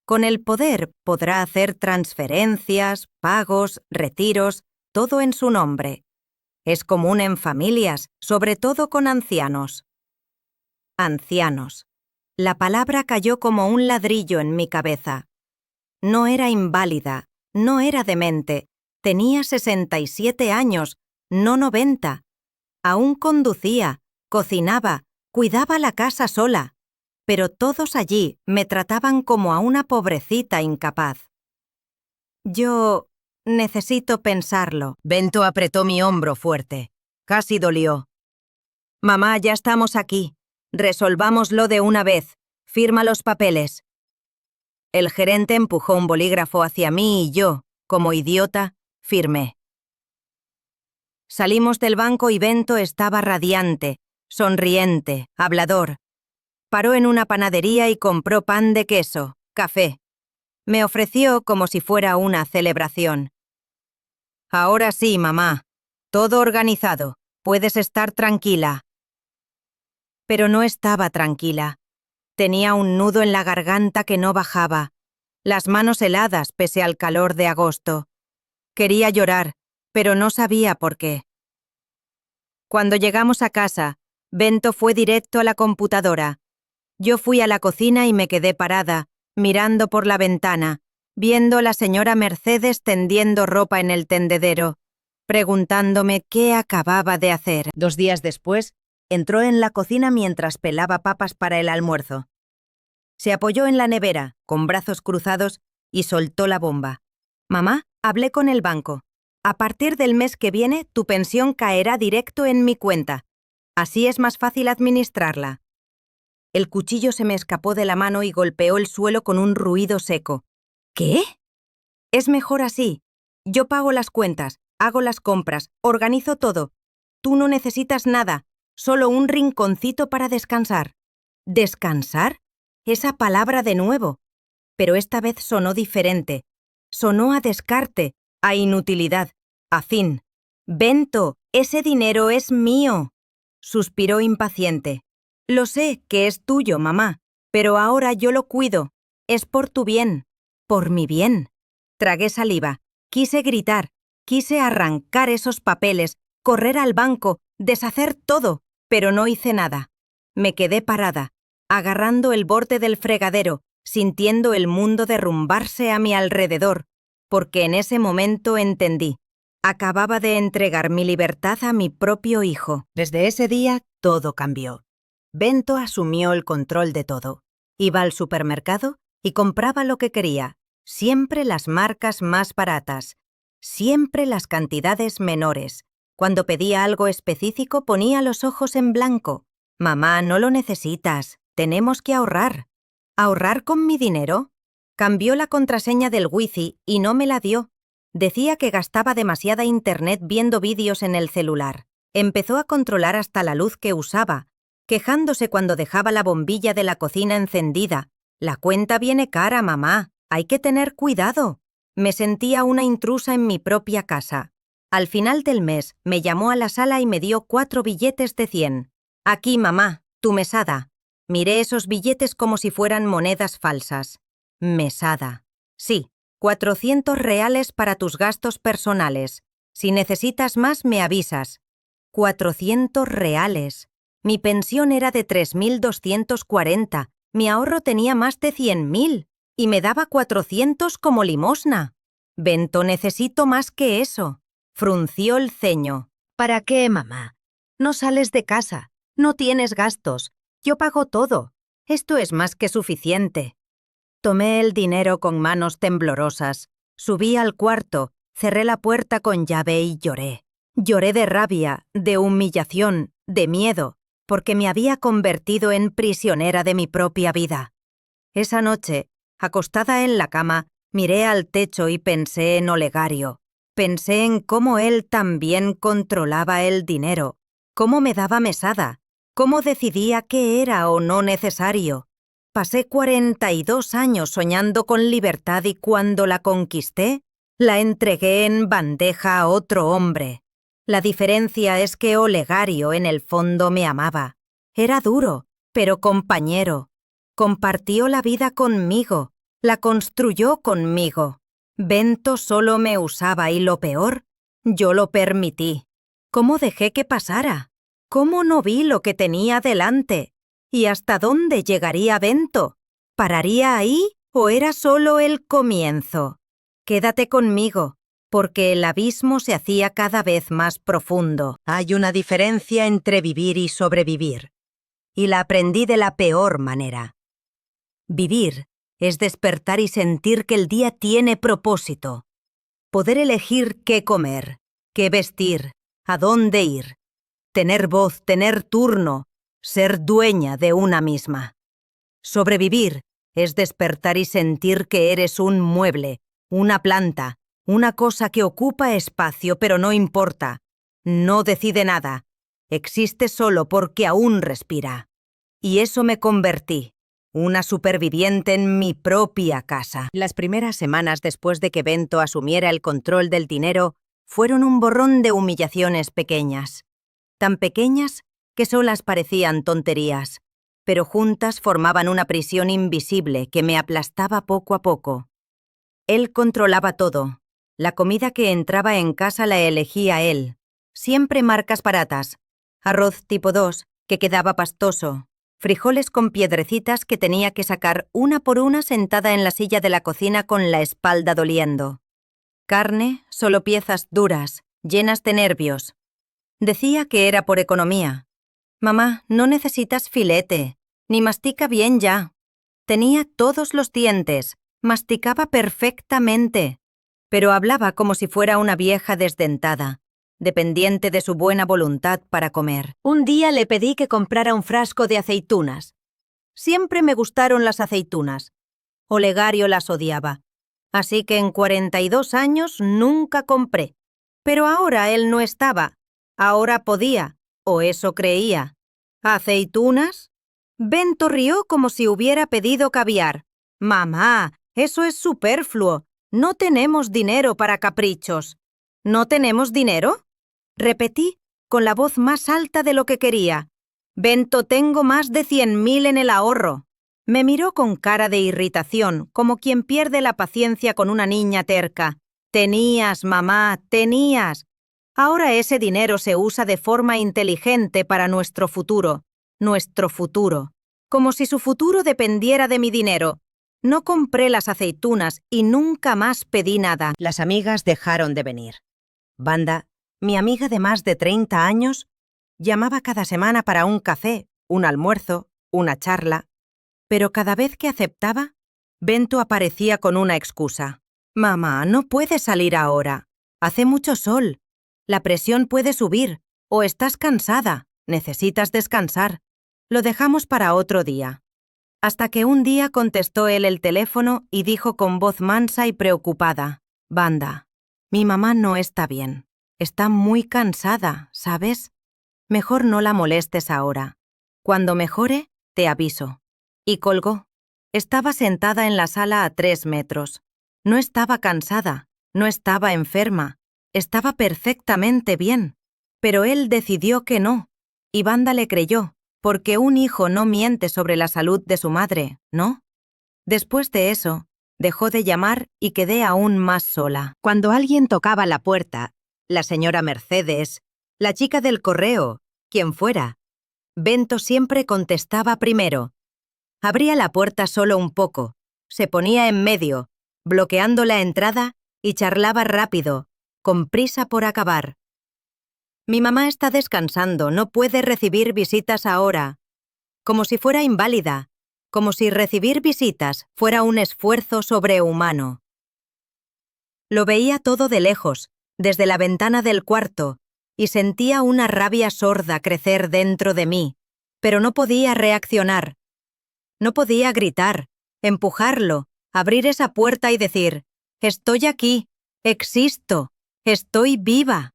«Con el poder podrá hacer transferencias, pagos, retiros, todo en su nombre. Es común en familias, sobre todo con ancianos». Ancianos. La palabra cayó como un ladrillo en mi cabeza. No era inválida, no era demente, tenía 67 años, no 90. Aún conducía, cocinaba, cuidaba la casa sola, pero todos allí me trataban como a una pobrecita incapaz. Yo necesito pensarlo. Bento apretó mi hombro fuerte. Casi dolió. «Mamá, ya estamos aquí. Resolvámoslo de una vez. Firma los papeles». El gerente empujó un bolígrafo hacia mí y yo, como idiota, firmé. Salimos del banco y Bento estaba radiante, sonriente, hablador. Paró en una panadería y compró pan de queso, café. Me ofreció como si fuera una celebración. «Ahora sí, mamá. Todo organizado. Puedes estar tranquila». Pero no estaba tranquila. Tenía un nudo en la garganta que no bajaba, las manos heladas pese al calor de agosto. Quería llorar, pero no sabía por qué. Cuando llegamos a casa, Bento fue directo a la computadora. Yo fui a la cocina y me quedé parada, mirando por la ventana, viendo a la señora Mercedes tendiendo ropa en el tendedero, preguntándome qué acababa de hacer. 2 días después, entró en la cocina mientras pelaba papas para el almuerzo. Se apoyó en la nevera, con brazos cruzados, y soltó la bomba. «Mamá, hablé con el banco. A partir del mes que viene, tu pensión caerá directo en mi cuenta. Así es más fácil administrarla». El cuchillo se me escapó de la mano y golpeó el suelo con un ruido seco. «¿Qué?» «Es mejor así. Yo pago las cuentas, hago las compras, organizo todo. Tú no necesitas nada, solo un rinconcito para descansar». ¿Descansar? Esa palabra de nuevo. Pero esta vez sonó diferente. Sonó a descarte, a inutilidad, a fin. «Bento, ese dinero es mío», suspiró impaciente. «Lo sé que es tuyo, mamá, pero ahora yo lo cuido. Es por tu bien, por mi bien». Tragué saliva, quise gritar, quise arrancar esos papeles, correr al banco, deshacer todo, pero no hice nada. Me quedé parada, agarrando el borde del fregadero, sintiendo el mundo derrumbarse a mi alrededor, porque en ese momento entendí. Acababa de entregar mi libertad a mi propio hijo. Desde ese día, todo cambió. Bento asumió el control de todo. Iba al supermercado y compraba lo que quería, siempre las marcas más baratas, siempre las cantidades menores. Cuando pedía algo específico ponía los ojos en blanco. Mamá, no lo necesitas. Tenemos que ahorrar. ¿Ahorrar con mi dinero? Cambió la contraseña del wifi y no me la dio. Decía que gastaba demasiada internet viendo vídeos en el celular. Empezó a controlar hasta la luz que usaba, quejándose cuando dejaba la bombilla de la cocina encendida. La cuenta viene cara, mamá. Hay que tener cuidado. Me sentía una intrusa en mi propia casa. Al final del mes, me llamó a la sala y me dio 4 billetes de 100. Aquí, mamá, tu mesada. Miré esos billetes como si fueran monedas falsas. Mesada. Sí, 400 reales para tus gastos personales. Si necesitas más, me avisas. 400 reales. Mi pensión era de 3.240. Mi ahorro tenía más de 100.000. Y me daba 400 como limosna. Bento, necesito más que eso. Frunció el ceño. ¿Para qué, mamá? No sales de casa. No tienes gastos. Yo pago todo. Esto es más que suficiente. Tomé el dinero con manos temblorosas. Subí al cuarto, cerré la puerta con llave y lloré. Lloré de rabia, de humillación, de miedo, porque me había convertido en prisionera de mi propia vida. Esa noche, acostada en la cama, miré al techo y pensé en Olegario. Pensé en cómo él también controlaba el dinero, cómo me daba mesada, cómo decidía qué era o no necesario. Pasé 42 años soñando con libertad y cuando la conquisté, la entregué en bandeja a otro hombre. La diferencia es que Olegario en el fondo me amaba. Era duro, pero compañero. Compartió la vida conmigo, la construyó conmigo. Bento solo me usaba y lo peor, yo lo permití. ¿Cómo dejé que pasara? ¿Cómo no vi lo que tenía delante? ¿Y hasta dónde llegaría Bento? ¿Pararía ahí o era solo el comienzo? Quédate conmigo, porque el abismo se hacía cada vez más profundo. Hay una diferencia entre vivir y sobrevivir. Y la aprendí de la peor manera. Vivir es despertar y sentir que el día tiene propósito. Poder elegir qué comer, qué vestir, a dónde ir. Tener voz, tener turno, ser dueña de una misma. Sobrevivir es despertar y sentir que eres un mueble, una planta, una cosa que ocupa espacio pero no importa. No decide nada. Existe solo porque aún respira. Y eso me convertí. Una superviviente en mi propia casa. Las primeras semanas después de que Bento asumiera el control del dinero fueron un borrón de humillaciones pequeñas. Tan pequeñas que solas parecían tonterías, pero juntas formaban una prisión invisible que me aplastaba poco a poco. Él controlaba todo. La comida que entraba en casa la elegía él. Siempre marcas baratas. Arroz tipo 2, que quedaba pastoso. Frijoles con piedrecitas que tenía que sacar una por una sentada en la silla de la cocina con la espalda doliendo. Carne, solo piezas duras, llenas de nervios. Decía que era por economía. Mamá, no necesitas filete, ni mastica bien ya. Tenía todos los dientes, masticaba perfectamente, pero hablaba como si fuera una vieja desdentada, dependiente de su buena voluntad para comer. Un día le pedí que comprara un frasco de aceitunas. Siempre me gustaron las aceitunas. Olegario las odiaba. Así que en 42 años nunca compré. Pero ahora él no estaba. Ahora podía, o eso creía. ¿Aceitunas? Bento rió como si hubiera pedido caviar. Mamá, eso es superfluo. No tenemos dinero para caprichos. ¿No tenemos dinero? Repetí, con la voz más alta de lo que quería. Bento, tengo más de 100.000 en el ahorro. Me miró con cara de irritación, como quien pierde la paciencia con una niña terca. Tenías, mamá, tenías. Ahora ese dinero se usa de forma inteligente para nuestro futuro. Nuestro futuro. Como si su futuro dependiera de mi dinero. No compré las aceitunas y nunca más pedí nada. Las amigas dejaron de venir. Banda, mi amiga de más de 30 años, llamaba cada semana para un café, un almuerzo, una charla. Pero cada vez que aceptaba, Bento aparecía con una excusa. Mamá, no puedes salir ahora. Hace mucho sol. La presión puede subir. O estás cansada. Necesitas descansar. Lo dejamos para otro día. Hasta que un día contestó él el teléfono y dijo con voz mansa y preocupada: «Wanda, mi mamá no está bien. Está muy cansada, ¿sabes? Mejor no la molestes ahora. Cuando mejore, te aviso». Y colgó. Estaba sentada en la sala a 3 metros. No estaba cansada, no estaba enferma, estaba perfectamente bien. Pero él decidió que no, y Wanda le creyó, porque un hijo no miente sobre la salud de su madre, ¿no? Después de eso, dejó de llamar y quedé aún más sola. Cuando alguien tocaba la puerta, la señora Mercedes, la chica del correo, quien fuera, Bento siempre contestaba primero. Abría la puerta solo un poco, se ponía en medio, bloqueando la entrada y charlaba rápido, con prisa por acabar. «Mi mamá está descansando, no puede recibir visitas ahora». Como si fuera inválida, como si recibir visitas fuera un esfuerzo sobrehumano. Lo veía todo de lejos, desde la ventana del cuarto, y sentía una rabia sorda crecer dentro de mí, pero no podía reaccionar. No podía gritar, empujarlo, abrir esa puerta y decir: «Estoy aquí, existo, estoy viva».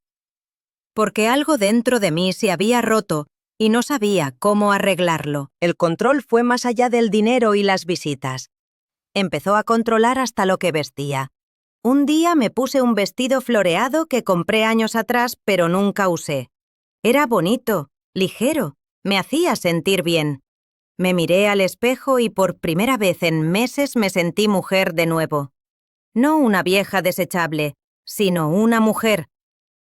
Porque algo dentro de mí se había roto y no sabía cómo arreglarlo. El control fue más allá del dinero y las visitas. Empezó a controlar hasta lo que vestía. Un día me puse un vestido floreado que compré años atrás pero nunca usé. Era bonito, ligero, me hacía sentir bien. Me miré al espejo y por primera vez en meses me sentí mujer de nuevo. No una vieja desechable, sino una mujer.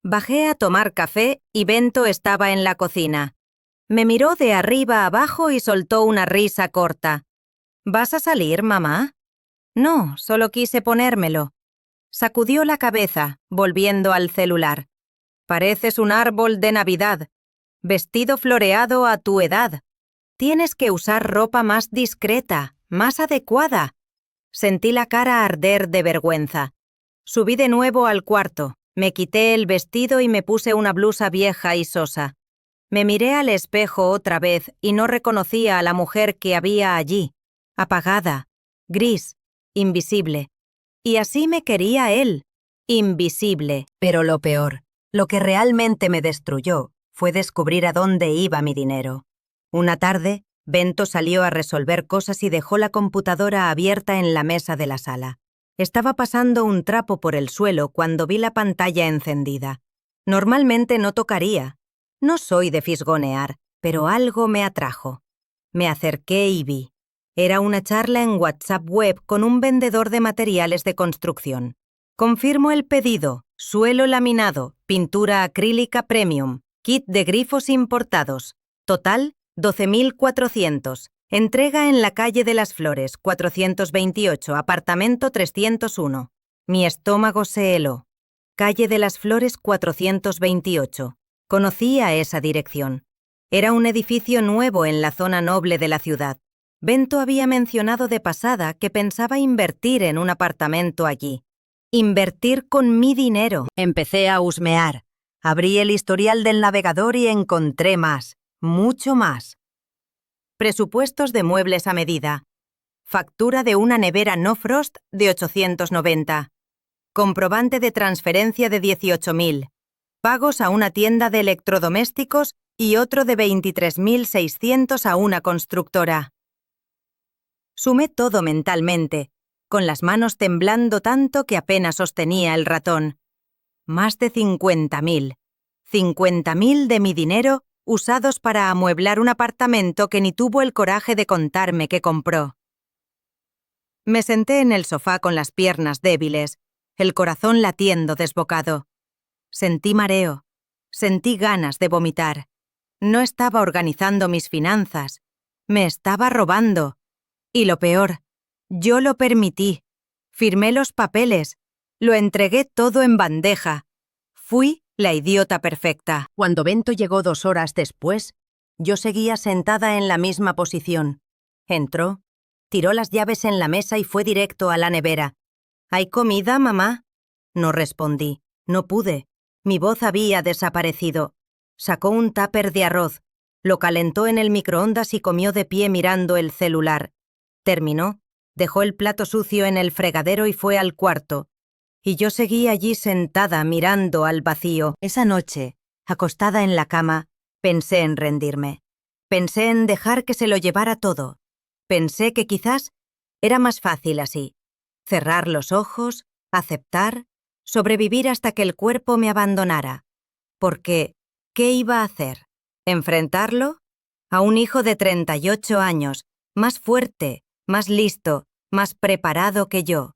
Bajé a tomar café y Bento estaba en la cocina. Me miró de arriba abajo y soltó una risa corta. «¿Vas a salir, mamá?» «No, solo quise ponérmelo». Sacudió la cabeza, volviendo al celular. «Pareces un árbol de Navidad. Vestido floreado a tu edad. Tienes que usar ropa más discreta, más adecuada». Sentí la cara arder de vergüenza. Subí de nuevo al cuarto, me quité el vestido y me puse una blusa vieja y sosa. Me miré al espejo otra vez y no reconocía a la mujer que había allí, apagada, gris, invisible. Y así me quería él, invisible. Pero lo peor, lo que realmente me destruyó, fue descubrir a dónde iba mi dinero. Una tarde, Bento salió a resolver cosas y dejó la computadora abierta en la mesa de la sala. Estaba pasando un trapo por el suelo cuando vi la pantalla encendida. Normalmente no tocaría. No soy de fisgonear, pero algo me atrajo. Me acerqué y vi. Era una charla en WhatsApp web con un vendedor de materiales de construcción. «Confirmo el pedido. Suelo laminado, pintura acrílica premium, kit de grifos importados. Total, 12.400. Entrega en la calle de las Flores, 428, apartamento 301». Mi estómago se heló. Calle de las Flores, 428. Conocía esa dirección. Era un edificio nuevo en la zona noble de la ciudad. Bento había mencionado de pasada que pensaba invertir en un apartamento allí. Invertir con mi dinero. Empecé a husmear. Abrí el historial del navegador y encontré más, mucho más. Presupuestos de muebles a medida. Factura de una nevera no frost de 890. Comprobante de transferencia de 18.000. Pagos a una tienda de electrodomésticos y otro de 23.600 a una constructora. Sumé todo mentalmente, con las manos temblando tanto que apenas sostenía el ratón. Más de 50.000. 50.000 de mi dinero usados para amueblar un apartamento que ni tuvo el coraje de contarme que compró. Me senté en el sofá con las piernas débiles, el corazón latiendo desbocado. Sentí mareo, sentí ganas de vomitar. No estaba organizando mis finanzas, me estaba robando. Y lo peor, yo lo permití. Firmé los papeles, lo entregué todo en bandeja. Fui la idiota perfecta. Cuando Bento llegó 2 horas después, yo seguía sentada en la misma posición. Entró, tiró las llaves en la mesa y fue directo a la nevera. «¿Hay comida, mamá?» No respondí, no pude. Mi voz había desaparecido. Sacó un tupper de arroz. Lo calentó en el microondas y comió de pie mirando el celular. Terminó, dejó el plato sucio en el fregadero y fue al cuarto. Y yo seguí allí sentada mirando al vacío. Esa noche, acostada en la cama, pensé en rendirme. Pensé en dejar que se lo llevara todo. Pensé que quizás era más fácil así. Cerrar los ojos, aceptar, sobrevivir hasta que el cuerpo me abandonara. Porque, ¿qué iba a hacer? ¿Enfrentarlo? A un hijo de 38 años, más fuerte, más listo, más preparado que yo.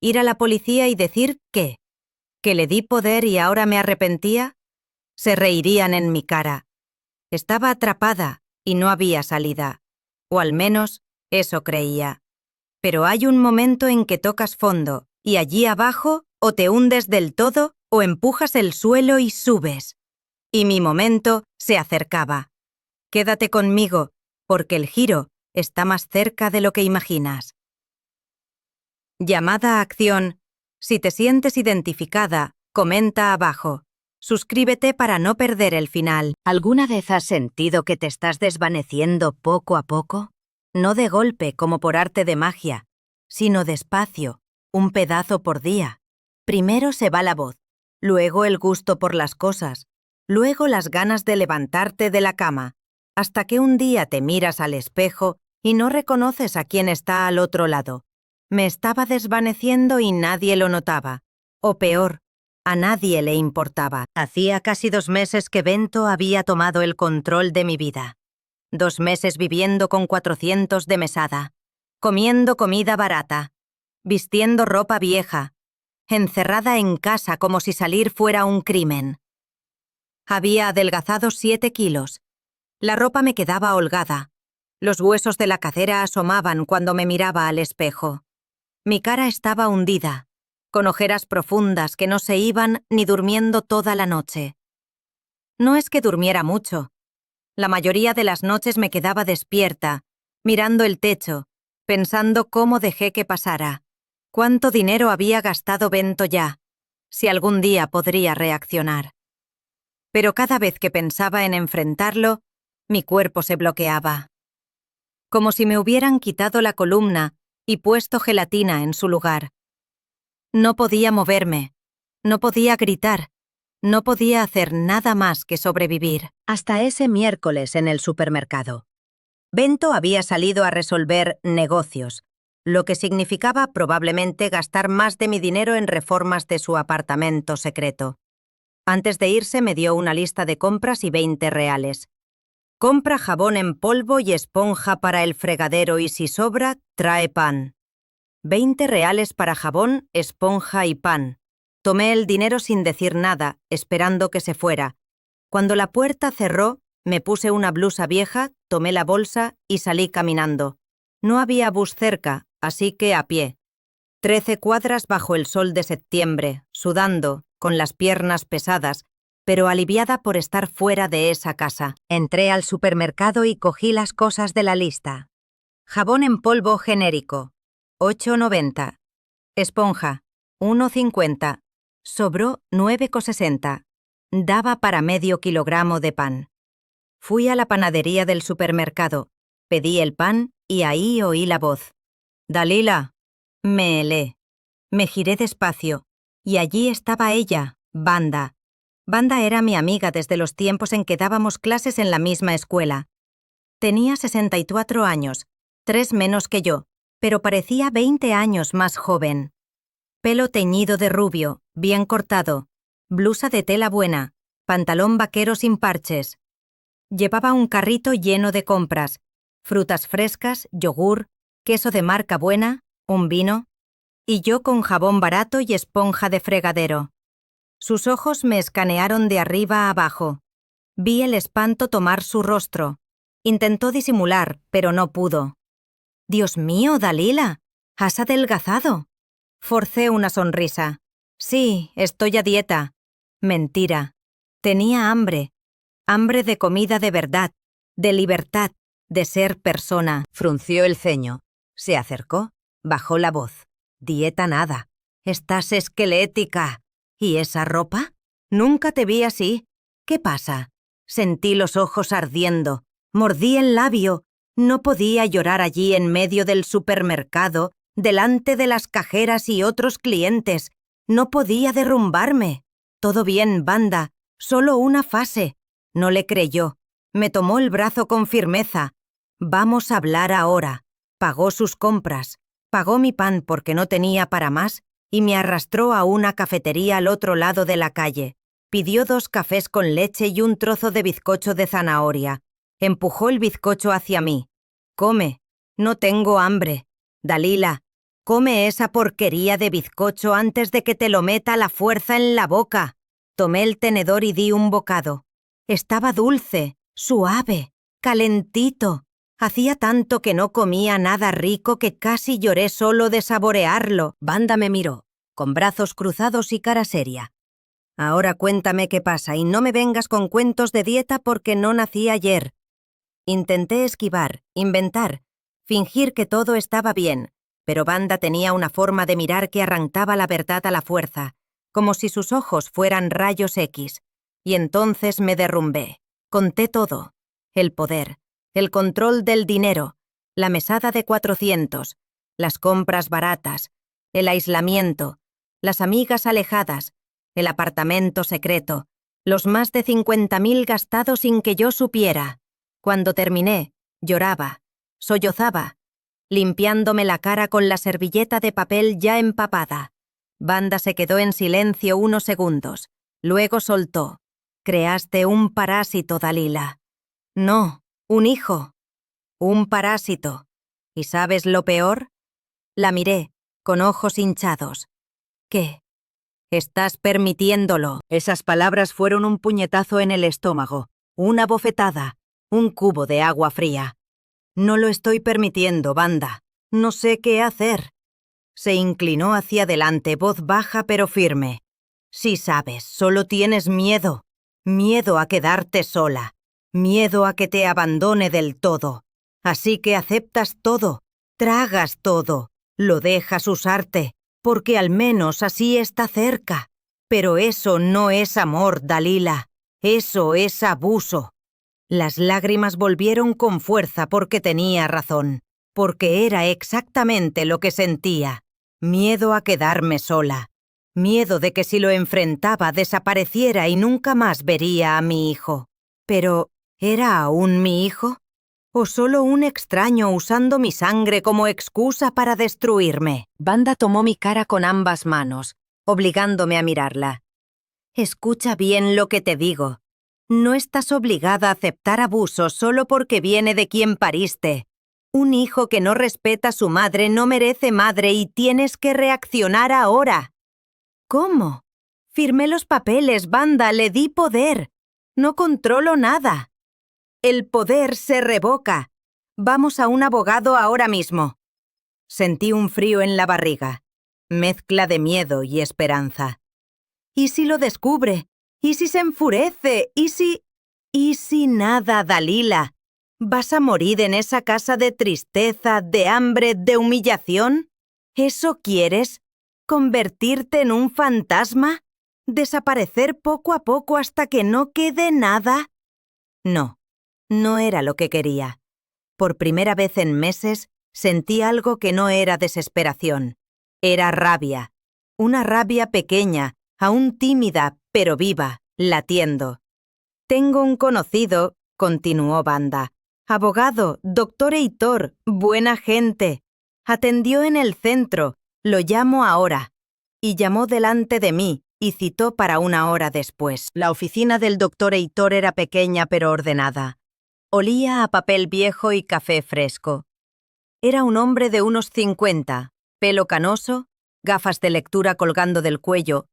¿Ir a la policía y decir qué? ¿Que le di poder y ahora me arrepentía? Se reirían en mi cara. Estaba atrapada y no había salida. O al menos, eso creía. Pero hay un momento en que tocas fondo, y allí abajo o te hundes del todo o empujas el suelo y subes. Y mi momento se acercaba. Quédate conmigo, porque el giro está más cerca de lo que imaginas. Llamada a acción. Si te sientes identificada, comenta abajo. Suscríbete para no perder el final. ¿Alguna vez has sentido que te estás desvaneciendo poco a poco? No de golpe como por arte de magia, sino despacio, un pedazo por día. Primero se va la voz, luego el gusto por las cosas, luego las ganas de levantarte de la cama, hasta que un día te miras al espejo y no reconoces a quién está al otro lado. Me estaba desvaneciendo y nadie lo notaba. O peor, a nadie le importaba. Hacía casi 2 meses que Bento había tomado el control de mi vida. 2 meses viviendo con 400 de mesada, comiendo comida barata, vistiendo ropa vieja, encerrada en casa como si salir fuera un crimen. Había adelgazado 7 kilos. La ropa me quedaba holgada. Los huesos de la cadera asomaban cuando me miraba al espejo. Mi cara estaba hundida, con ojeras profundas que no se iban ni durmiendo toda la noche. No es que durmiera mucho. La mayoría de las noches me quedaba despierta, mirando el techo, pensando cómo dejé que pasara, cuánto dinero había gastado Bento ya, si algún día podría reaccionar. Pero cada vez que pensaba en enfrentarlo, mi cuerpo se bloqueaba. Como si me hubieran quitado la columna y puesto gelatina en su lugar. No podía moverme, no podía gritar, no podía hacer nada más que sobrevivir. Hasta ese miércoles en el supermercado. Bento había salido a resolver negocios, lo que significaba probablemente gastar más de mi dinero en reformas de su apartamento secreto. Antes de irse me dio una lista de compras y 20 reales. Compra jabón en polvo y esponja para el fregadero y si sobra, trae pan. 20 reales para jabón, esponja y pan. Tomé el dinero sin decir nada, esperando que se fuera. Cuando la puerta cerró, me puse una blusa vieja, tomé la bolsa y salí caminando. No había bus cerca, así que a pie. 13 cuadras bajo el sol de septiembre, sudando, con las piernas pesadas, pero aliviada por estar fuera de esa casa. Entré al supermercado y cogí las cosas de la lista. Jabón en polvo genérico, 8,90. Esponja, 1,50. Sobró 9,60. Daba para medio kilogramo de pan. Fui a la panadería del supermercado, pedí el pan y ahí oí la voz. «Dalila». Me helé. Me giré despacio, y allí estaba ella, Banda. Banda era mi amiga desde los tiempos en que dábamos clases en la misma escuela. Tenía 64 años, 3 menos que yo, pero parecía 20 años más joven. Pelo teñido de rubio, bien cortado, blusa de tela buena, pantalón vaquero sin parches. Llevaba un carrito lleno de compras, frutas frescas, yogur, queso de marca buena, un vino, y yo con jabón barato y esponja de fregadero. Sus ojos me escanearon de arriba a abajo. Vi el espanto tomar su rostro. Intentó disimular, pero no pudo. «Dios mío, Dalila, has adelgazado». Forcé una sonrisa. «Sí, estoy a dieta». Mentira. Tenía hambre. Hambre de comida de verdad, de libertad, de ser persona. Frunció el ceño. Se acercó, bajó la voz. «Dieta nada. Estás esquelética. ¿Y esa ropa? Nunca te vi así. ¿Qué pasa? Sentí los ojos ardiendo. Mordí el labio. No podía llorar allí en medio del supermercado, delante de las cajeras y otros clientes. No podía derrumbarme. Todo bien, Wanda. Solo una fase. No le creyó. Me tomó el brazo con firmeza. Vamos a hablar ahora. Pagó sus compras. Pagó mi pan porque no tenía para más y me arrastró a una cafetería al otro lado de la calle. Pidió 2 cafés con leche y un trozo de bizcocho de zanahoria. Empujó el bizcocho hacia mí. Come. No tengo hambre. Dalila, come esa porquería de bizcocho antes de que te lo meta a la fuerza en la boca. Tomé el tenedor y di un bocado. Estaba dulce, suave, calentito. Hacía tanto que no comía nada rico que casi lloré solo de saborearlo. Wanda me miró, con brazos cruzados y cara seria. Ahora cuéntame qué pasa y no me vengas con cuentos de dieta porque no nací ayer. Intenté esquivar, inventar, fingir que todo estaba bien, pero Wanda tenía una forma de mirar que arrancaba la verdad a la fuerza, como si sus ojos fueran rayos X. Y entonces me derrumbé. Conté todo. El poder, el control del dinero, la mesada de 400, las compras baratas, el aislamiento, las amigas alejadas, el apartamento secreto, los más de 50.000 gastados sin que yo supiera. Cuando terminé, lloraba, sollozaba, limpiándome la cara con la servilleta de papel ya empapada. Wanda se quedó en silencio unos segundos. Luego soltó. Creaste un parásito, Dalila. No, un hijo. Un parásito. ¿Y sabes lo peor? La miré, con ojos hinchados. ¿Qué? Estás permitiéndolo. Esas palabras fueron un puñetazo en el estómago, una bofetada, un cubo de agua fría. No lo estoy permitiendo, Wanda. No sé qué hacer. Se inclinó hacia adelante, voz baja pero firme. Sí sabes, solo tienes miedo. Miedo a quedarte sola. Miedo a que te abandone del todo. Así que aceptas todo, tragas todo, lo dejas usarte, porque al menos así está cerca. Pero eso no es amor, Dalila. Eso es abuso. Las lágrimas volvieron con fuerza porque tenía razón, porque era exactamente lo que sentía. Miedo a quedarme sola. Miedo de que si lo enfrentaba desapareciera y nunca más vería a mi hijo. Pero, ¿era aún mi hijo? ¿O solo un extraño usando mi sangre como excusa para destruirme? Wanda tomó mi cara con ambas manos, obligándome a mirarla. Escucha bien lo que te digo. No estás obligada a aceptar abuso solo porque viene de quien pariste. Un hijo que no respeta a su madre no merece madre y tienes que reaccionar ahora. ¿Cómo? Firmé los papeles, Wanda, le di poder. No controlo nada. El poder se revoca. Vamos a un abogado ahora mismo. Sentí un frío en la barriga, mezcla de miedo y esperanza. ¿Y si lo descubre? ¿Y si se enfurece? ¿Y si...? ¿Y si nada, Dalila? ¿Vas a morir en esa casa de tristeza, de hambre, de humillación? ¿Eso quieres? ¿Convertirte en un fantasma? ¿Desaparecer poco a poco hasta que no quede nada? No, no era lo que quería. Por primera vez en meses, sentí algo que no era desesperación. Era rabia. Una rabia pequeña, aún tímida, pero viva, latiendo. Tengo un conocido, continuó Wanda. Abogado, doctor Heitor, buena gente. Atendió en el centro, lo llamo ahora. Y llamó delante de mí y citó para 1 hora después. La oficina del doctor Heitor era pequeña pero ordenada. Olía a papel viejo y café fresco. Era un hombre de unos 50, pelo canoso, gafas de lectura colgando del cuello.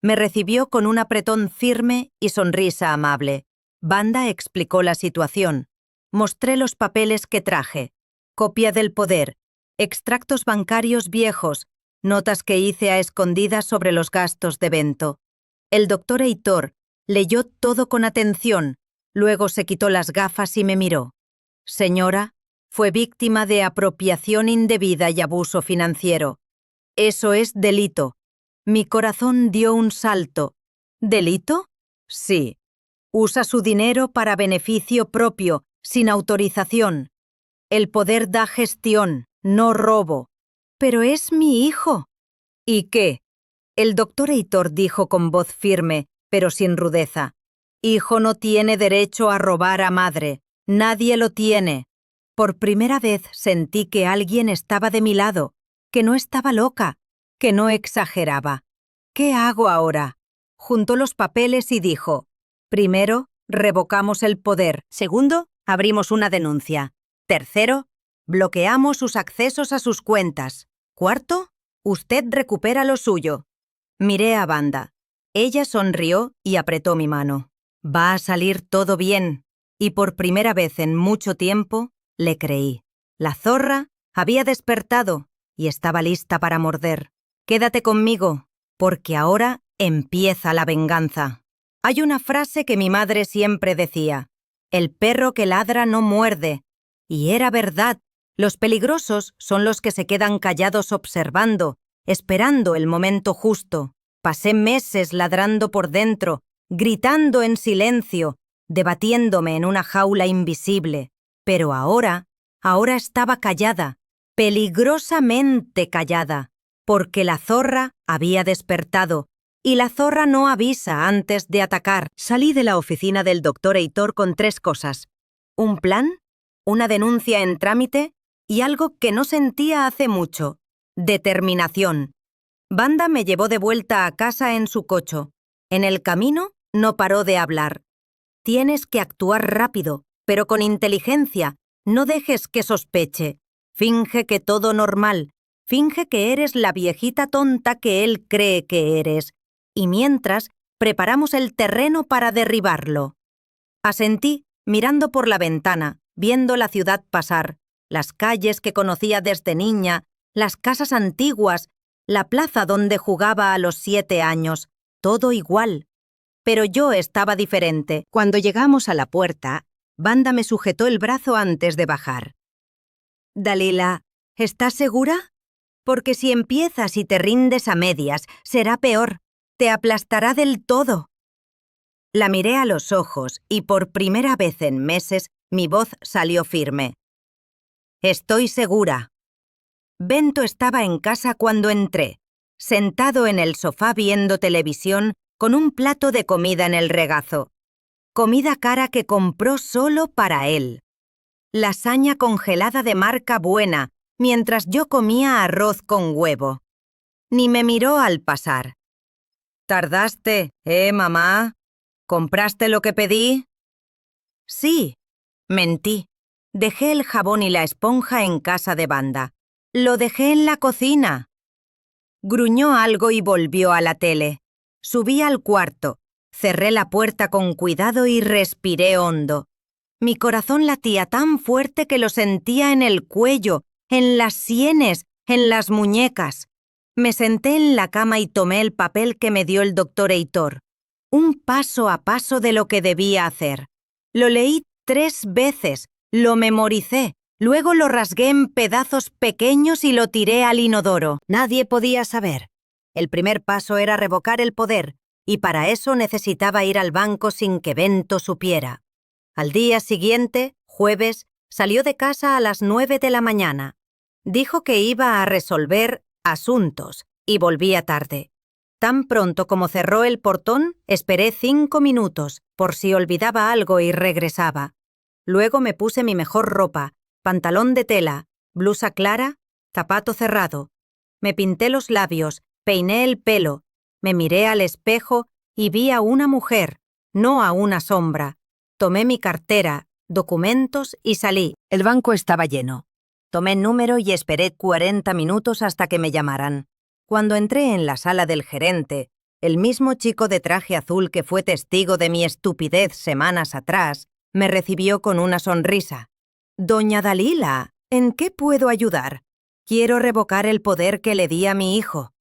Me recibió con un apretón firme y sonrisa amable. Wanda explicó la situación. Mostré los papeles que traje. Copia del poder, extractos bancarios viejos, notas que hice a escondidas sobre los gastos de evento. El doctor Heitor leyó todo con atención, luego se quitó las gafas y me miró. Señora, fue víctima de apropiación indebida y abuso financiero. Eso es delito. Mi corazón dio un salto. ¿Delito? Sí. Usa su dinero para beneficio propio, sin autorización. El poder da gestión, no robo. Pero es mi hijo. ¿Y qué? El doctor Heitor dijo con voz firme, pero sin rudeza. Hijo no tiene derecho a robar a madre. Nadie lo tiene. Por primera vez sentí que alguien estaba de mi lado, que no estaba loca, que no exageraba. ¿Qué hago ahora? Juntó los papeles y dijo: primero, revocamos el poder. Segundo, abrimos una denuncia. Tercero, bloqueamos sus accesos a sus cuentas. Cuarto, usted recupera lo suyo. Miré a Wanda. Ella sonrió y apretó mi mano. Va a salir todo bien. Y por primera vez en mucho tiempo, le creí. La zorra había despertado y estaba lista para morder. Quédate conmigo, porque ahora empieza la venganza. Hay una frase que mi madre siempre decía: el perro que ladra no muerde. Y era verdad. Los peligrosos son los que se quedan callados observando, esperando el momento justo. Pasé meses ladrando por dentro, gritando en silencio, debatiéndome en una jaula invisible. Pero ahora estaba callada, peligrosamente callada, porque la zorra había despertado, y la zorra no avisa antes de atacar. Salí de la oficina del doctor Heitor con 3 cosas: un plan, una denuncia en trámite y algo que no sentía hace mucho: determinación. Wanda me llevó de vuelta a casa en su coche. En el camino no paró de hablar. Tienes que actuar rápido, pero con inteligencia. No dejes que sospeche. Finge que todo normal. Finge que eres la viejita tonta que él cree que eres. Y mientras, preparamos el terreno para derribarlo. Asentí, mirando por la ventana, viendo la ciudad pasar, las calles que conocía desde niña, las casas antiguas, la plaza donde jugaba a los 7 años, todo igual. Pero yo estaba diferente. Cuando llegamos a la puerta, Wanda me sujetó el brazo antes de bajar. Dalila, ¿estás segura? Porque si empiezas y te rindes a medias, será peor. Te aplastará del todo. La miré a los ojos y por primera vez en meses mi voz salió firme. Estoy segura. Bento estaba en casa cuando entré, sentado en el sofá viendo televisión con un plato de comida en el regazo. Comida cara que compró solo para él. Lasaña congelada de marca buena, mientras yo comía arroz con huevo. Ni me miró al pasar. ¿Tardaste, mamá? ¿Compraste lo que pedí? Sí, mentí. Dejé el jabón y la esponja en casa de Wanda. Lo dejé en la cocina. Gruñó algo y volvió a la tele. Subí al cuarto, cerré la puerta con cuidado y respiré hondo. Mi corazón latía tan fuerte que lo sentía en el cuello, en las sienes, en las muñecas. Me senté en la cama y tomé el papel que me dio el doctor Heitor. Un paso a paso de lo que debía hacer. Lo leí 3 veces, lo memoricé. Luego lo rasgué en pedazos pequeños y lo tiré al inodoro. Nadie podía saber. El primer paso era revocar el poder, y para eso necesitaba ir al banco sin que Bento supiera. Al día siguiente, jueves, salió de casa a las 9 de la mañana. Dijo que iba a resolver asuntos y volvía tarde. Tan pronto como cerró el portón, esperé 5 minutos, por si olvidaba algo y regresaba. Luego me puse mi mejor ropa, pantalón de tela, blusa clara, zapato cerrado. Me pinté los labios, peiné el pelo, me miré al espejo y vi a una mujer, no a una sombra. Tomé mi cartera, documentos y salí. El banco estaba lleno. Tomé número y esperé 40 minutos hasta que me llamaran. Cuando entré en la sala del gerente, el mismo chico de traje azul que fue testigo de mi estupidez semanas atrás, me recibió con una sonrisa. «Doña Dalila, ¿en qué puedo ayudar? Quiero revocar el poder que le di a mi hijo».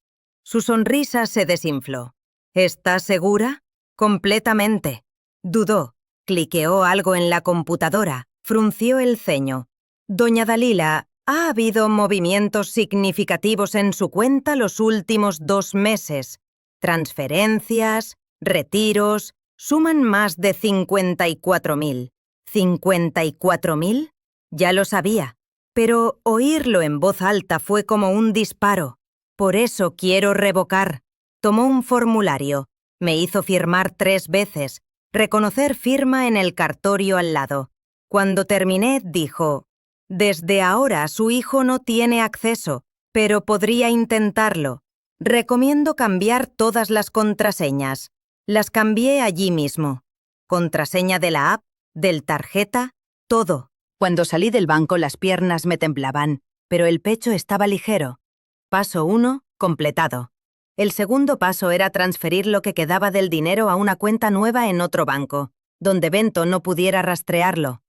Su sonrisa se desinfló. «¿Estás segura?» «Completamente». Dudó, cliqueó algo en la computadora, frunció el ceño. «Doña Dalila, ¿ha habido movimientos significativos en su cuenta los últimos 2 meses? Transferencias, retiros, Suman más de 54.000. ¿54.000? Ya lo sabía, pero oírlo en voz alta fue como un disparo. Por eso quiero revocar. Tomó un formulario, me hizo firmar 3 veces, reconocer firma en el cartorio al lado. Cuando terminé, dijo: «Desde ahora su hijo no tiene acceso, pero podría intentarlo. Recomiendo cambiar todas las contraseñas». Las cambié allí mismo. Contraseña de la app, del tarjeta, todo. Cuando salí del banco las piernas me temblaban, pero el pecho estaba ligero. Paso 1, completado. El segundo paso era transferir lo que quedaba del dinero a una cuenta nueva en otro banco, donde Bento no pudiera rastrearlo.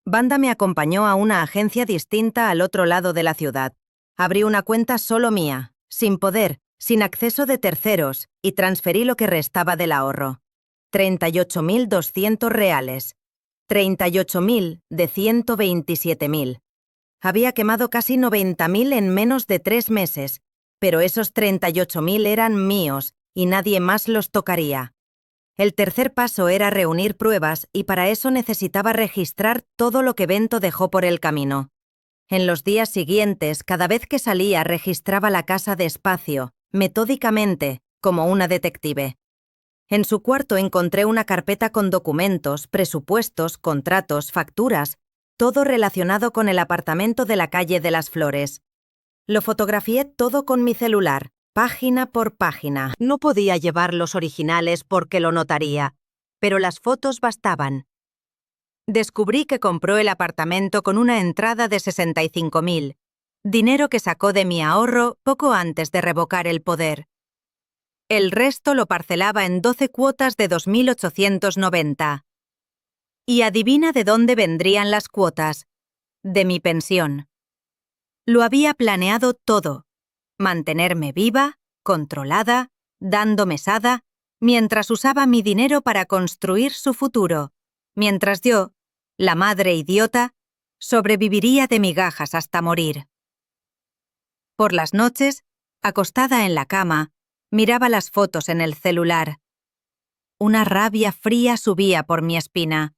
Banda me acompañó a una agencia distinta al otro lado de la ciudad. Abrí una cuenta solo mía, sin poder, sin acceso de terceros, y transferí lo que restaba del ahorro. 38.200 reales. 38.000 de 127.000. Había quemado casi 90.000 en menos de 3 meses, pero esos 38.000 eran míos y nadie más los tocaría. El tercer paso era reunir pruebas y para eso necesitaba registrar todo lo que Bento dejó por el camino. En los días siguientes, cada vez que salía, registraba la casa despacio, metódicamente, como una detective. En su cuarto encontré una carpeta con documentos, presupuestos, contratos, facturas, todo relacionado con el apartamento de la calle de las Flores. Lo fotografié todo con mi celular, página por página. No podía llevar los originales porque lo notaría, pero las fotos bastaban. Descubrí que compró el apartamento con una entrada de 65.000, dinero que sacó de mi ahorro poco antes de revocar el poder. El resto lo parcelaba en 12 cuotas de 2.890. Y adivina de dónde vendrían las cuotas. De mi pensión. Lo había planeado todo. Mantenerme viva, controlada, dando mesada, mientras usaba mi dinero para construir su futuro, mientras yo, la madre idiota, sobreviviría de migajas hasta morir. Por las noches, acostada en la cama, miraba las fotos en el celular. Una rabia fría subía por mi espina.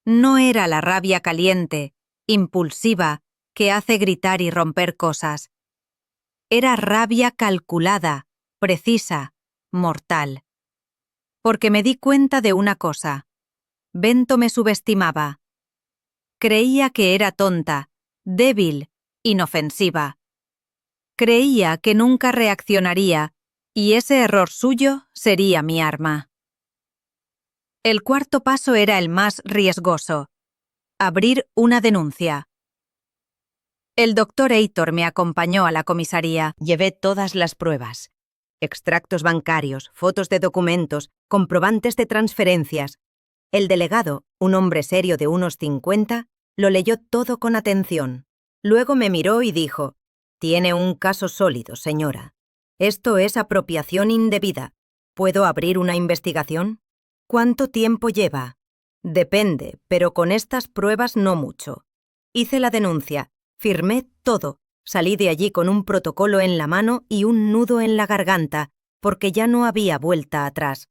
No era la rabia caliente, impulsiva, que hace gritar y romper cosas. Era rabia calculada, precisa, mortal. Porque me di cuenta de una cosa. Bento me subestimaba. Creía que era tonta, débil, inofensiva. Creía que nunca reaccionaría, y ese error suyo sería mi arma. El cuarto paso era el más riesgoso: abrir una denuncia. El doctor Heitor me acompañó a la comisaría. Llevé todas las pruebas. Extractos bancarios, fotos de documentos, comprobantes de transferencias. El delegado, un hombre serio de unos 50, lo leyó todo con atención. Luego me miró y dijo: «Tiene un caso sólido, señora. Esto es apropiación indebida. ¿Puedo abrir una investigación? ¿Cuánto tiempo lleva?» «Depende, pero con estas pruebas no mucho». Hice la denuncia, firmé todo, salí de allí con un protocolo en la mano y un nudo en la garganta, porque ya no había vuelta atrás.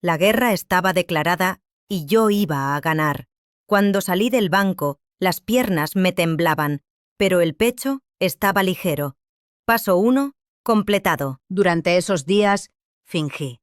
La guerra estaba declarada y yo iba a ganar. Cuando salí del banco, las piernas me temblaban, pero el pecho estaba ligero. Paso 1, completado. Durante esos días, fingí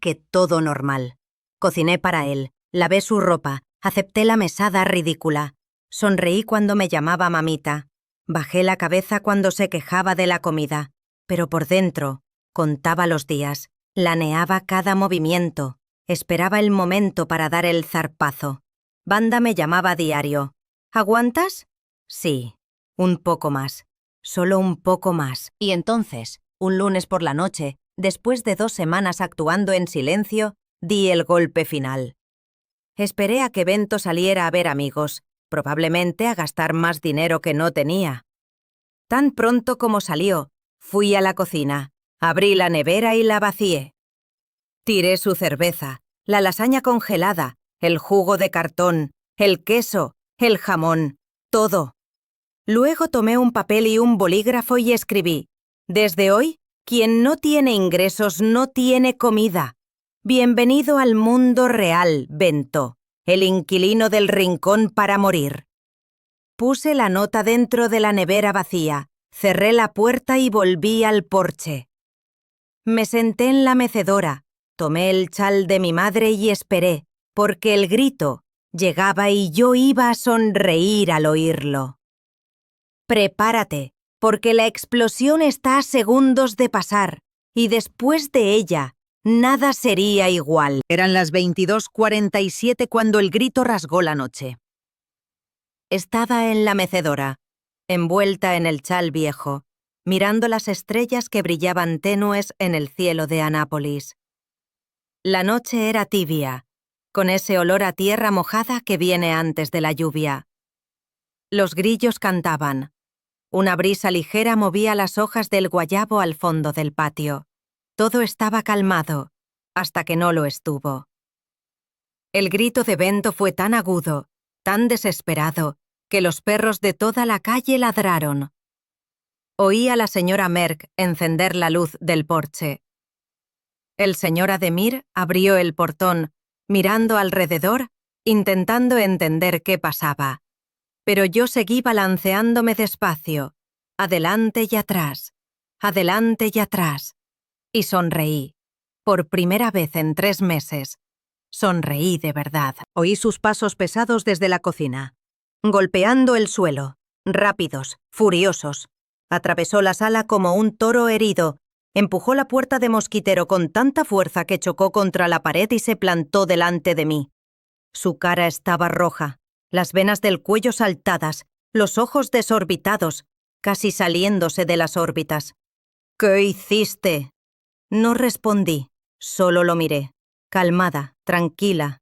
que todo normal. Cociné para él, lavé su ropa, acepté la mesada ridícula. Sonreí cuando me llamaba mamita. Bajé la cabeza cuando se quejaba de la comida, pero por dentro contaba los días, laneaba cada movimiento, esperaba el momento para dar el zarpazo. Banda me llamaba a diario. ¿Aguantas? Sí, un poco más, solo un poco más. Y entonces, un lunes por la noche, después de 2 semanas actuando en silencio, di el golpe final. Esperé a que Bento saliera a ver amigos, probablemente a gastar más dinero que no tenía. Tan pronto como salió, fui a la cocina, abrí la nevera y la vacié. Tiré su cerveza, la lasaña congelada, el jugo de cartón, el queso, el jamón, todo. Luego tomé un papel y un bolígrafo y escribí: «Desde hoy, quien no tiene ingresos no tiene comida». Bienvenido al mundo real, Bento, el inquilino del rincón para morir. Puse la nota dentro de la nevera vacía, cerré la puerta y volví al porche. Me senté en la mecedora, tomé el chal de mi madre y esperé, porque el grito llegaba y yo iba a sonreír al oírlo. Prepárate, porque la explosión está a segundos de pasar, y después de ella, nada sería igual. Eran las 22:47 cuando el grito rasgó la noche. Estaba en la mecedora, envuelta en el chal viejo, mirando las estrellas que brillaban tenues en el cielo de Anápolis. La noche era tibia, con ese olor a tierra mojada que viene antes de la lluvia. Los grillos cantaban. Una brisa ligera movía las hojas del guayabo al fondo del patio. Todo estaba calmado, hasta que no lo estuvo. El grito de Bento fue tan agudo, tan desesperado, que los perros de toda la calle ladraron. Oí a la señora Merck encender la luz del porche. El señor Ademir abrió el portón, mirando alrededor, intentando entender qué pasaba. Pero yo seguí balanceándome despacio, adelante y atrás, y sonreí. Por primera vez en 3 meses. Sonreí de verdad. Oí sus pasos pesados desde la cocina, Golpeando el suelo, rápidos, furiosos. Atravesó la sala como un toro herido, empujó la puerta de mosquitero con tanta fuerza que chocó contra la pared y se plantó delante de mí. Su cara estaba roja, las venas del cuello saltadas, los ojos desorbitados, casi saliéndose de las órbitas. «¿Qué hiciste?» No respondí, solo lo miré, calmada, tranquila.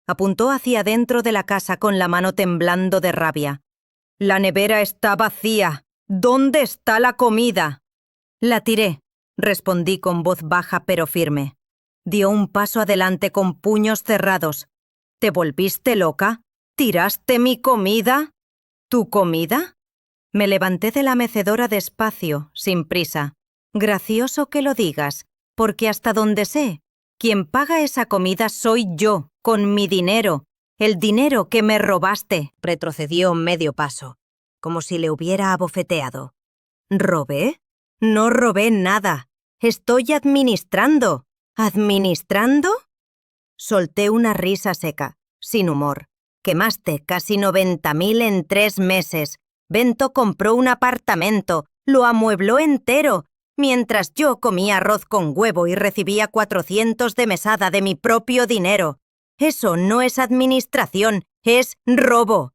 Apuntó hacia dentro de la casa con la mano temblando de rabia. «La nevera está vacía. ¿Dónde está la comida?» «La tiré», respondí con voz baja pero firme. Dio un paso adelante con puños cerrados. «¿Te volviste loca? ¿Tiraste mi comida?» «¿Tu comida?» Me levanté de la mecedora despacio, sin prisa. «Gracioso que lo digas, porque hasta donde sé, quien paga esa comida soy yo, con mi dinero, el dinero que me robaste». Retrocedió medio paso, como si le hubiera abofeteado. ¿Robé? No robé nada. Estoy administrando. ¿Administrando? Solté una risa seca, sin humor. Quemaste casi 90.000 en 3 meses. Bento compró un apartamento, lo amuebló entero, mientras yo comía arroz con huevo y recibía 400 de mesada de mi propio dinero. Eso no es administración, es robo.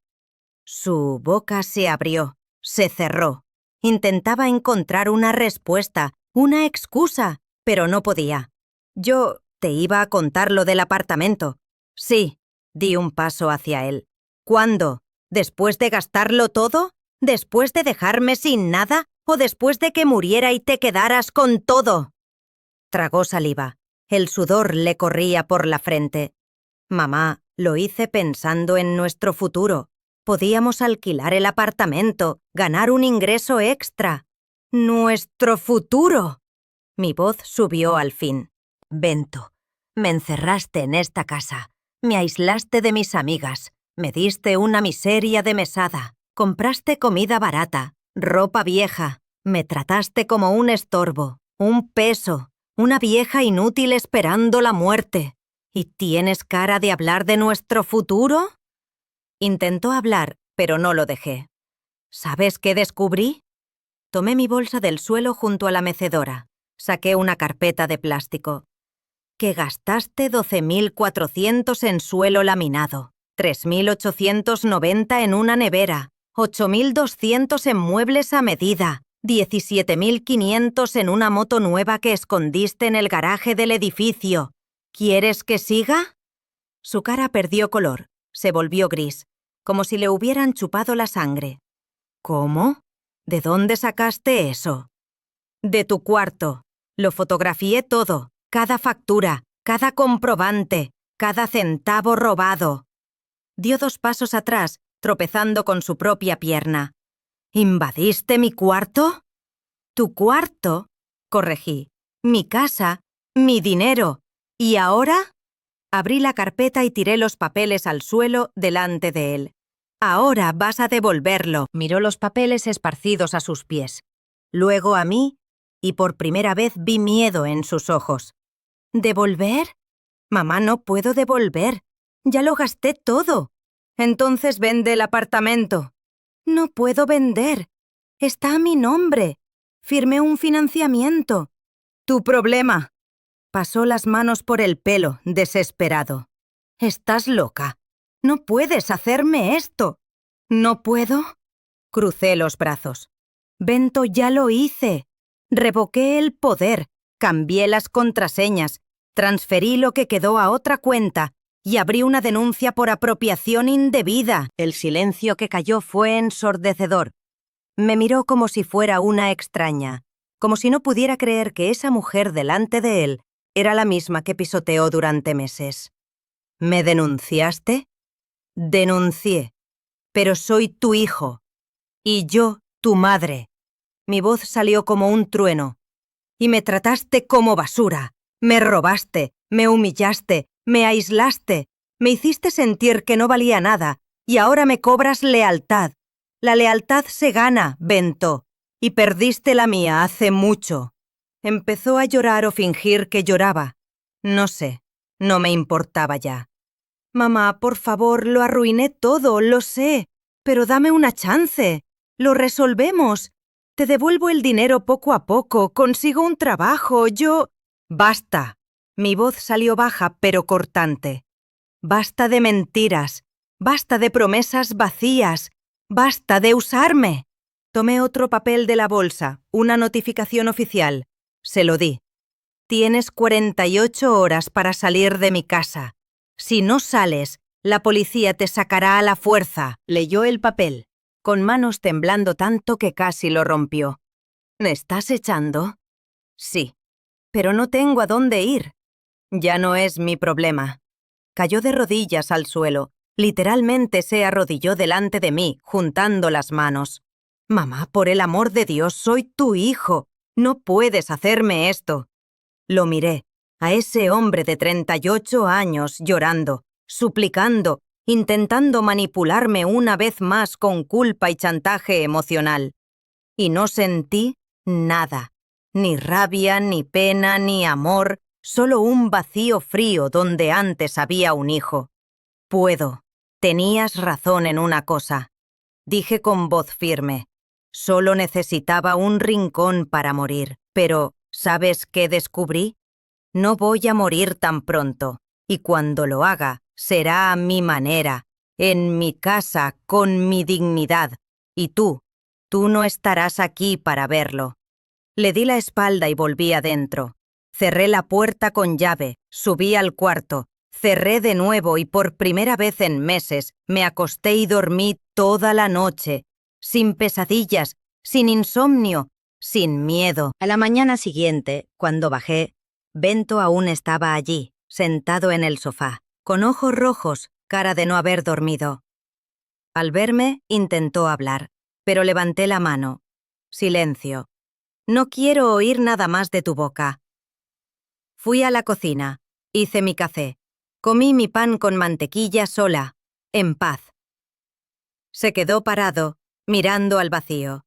Su boca se abrió, se cerró. Intentaba encontrar una respuesta, una excusa, pero no podía. Yo te iba a contar lo del apartamento. Sí, di un paso hacia él. ¿Cuándo? ¿Después de gastarlo todo? ¿Después de dejarme sin nada? ¿O después de que muriera y te quedaras con todo? Tragó saliva. El sudor le corría por la frente. Mamá, lo hice pensando en nuestro futuro. Podíamos alquilar el apartamento, ganar un ingreso extra. ¡Nuestro futuro! Mi voz subió al fin. Bento, me encerraste en esta casa, me aislaste de mis amigas, me diste una miseria de mesada, compraste comida barata, ropa vieja, me trataste como un estorbo, un peso, una vieja inútil esperando la muerte. ¿Y tienes cara de hablar de nuestro futuro? Intentó hablar, pero no lo dejé. ¿Sabes qué descubrí? Tomé mi bolsa del suelo junto a la mecedora. Saqué una carpeta de plástico. Que gastaste 12.400 en suelo laminado, 3.890 en una nevera, 8.200 en muebles a medida, 17.500 en una moto nueva que escondiste en el garaje del edificio. ¿Quieres que siga? Su cara perdió color, se volvió gris, como si le hubieran chupado la sangre. ¿Cómo? ¿De dónde sacaste eso? De tu cuarto. Lo fotografié todo, cada factura, cada comprobante, cada centavo robado. Dio 2 pasos atrás, tropezando con su propia pierna. ¿Invadiste mi cuarto? Tu cuarto, corregí. Mi casa, mi dinero. ¿Y ahora? Abrí la carpeta y tiré los papeles al suelo delante de él. Ahora vas a devolverlo. Miró los papeles esparcidos a sus pies. Luego a mí, y por primera vez vi miedo en sus ojos. ¿Devolver? Mamá, no puedo devolver. Ya lo gasté todo. Entonces vende el apartamento. No puedo vender. Está a mi nombre. Firmé un financiamiento. Tu problema. Pasó las manos por el pelo, desesperado. ¿Estás loca? No puedes hacerme esto. ¿No puedo? Crucé los brazos. Bento, ya lo hice. Revoqué el poder, cambié las contraseñas, transferí lo que quedó a otra cuenta y abrí una denuncia por apropiación indebida. El silencio que cayó fue ensordecedor. Me miró como si fuera una extraña, como si no pudiera creer que esa mujer delante de él era la misma que pisoteó durante meses. ¿Me denunciaste? Denuncié. Pero soy tu hijo. Y yo, tu madre. Mi voz salió como un trueno. Y me trataste como basura. Me robaste, me humillaste, me aislaste. Me hiciste sentir que no valía nada. Y ahora me cobras lealtad. La lealtad se gana, Bento. Y perdiste la mía hace mucho. Empezó a llorar o fingir que lloraba. No sé, no me importaba ya. Mamá, por favor, lo arruiné todo, lo sé. Pero dame una chance. Lo resolvemos. Te devuelvo el dinero poco a poco, consigo un trabajo, yo... Basta. Mi voz salió baja pero cortante. Basta de mentiras. Basta de promesas vacías. Basta de usarme. Tomé otro papel de la bolsa, una notificación oficial. Se lo di. Tienes 48 horas para salir de mi casa. Si no sales, la policía te sacará a la fuerza. Leyó el papel, con manos temblando tanto que casi lo rompió. ¿Me estás echando? Sí, pero no tengo a dónde ir. Ya no es mi problema. Cayó de rodillas al suelo. Literalmente se arrodilló delante de mí, juntando las manos. Mamá, por el amor de Dios, soy tu hijo. No puedes hacerme esto. Lo miré, a ese hombre de 38 años llorando, suplicando, intentando manipularme una vez más con culpa y chantaje emocional. Y no sentí nada, ni rabia, ni pena, ni amor, solo un vacío frío donde antes había un hijo. Tenías razón en una cosa. Dije con voz firme. Solo necesitaba un rincón para morir, pero ¿sabes qué descubrí? No voy a morir tan pronto, y cuando lo haga, será a mi manera, en mi casa, con mi dignidad, y tú no estarás aquí para verlo. Le di la espalda y volví adentro. Cerré la puerta con llave, subí al cuarto, cerré de nuevo y por primera vez en meses me acosté y dormí toda la noche, sin pesadillas, sin insomnio, sin miedo. A la mañana siguiente, cuando bajé, Bento aún estaba allí, sentado en el sofá, con ojos rojos, cara de no haber dormido. Al verme, intentó hablar, pero levanté la mano. Silencio. No quiero oír nada más de tu boca. Fui a la cocina, hice mi café, comí mi pan con mantequilla sola, en paz. Se quedó parado, mirando al vacío.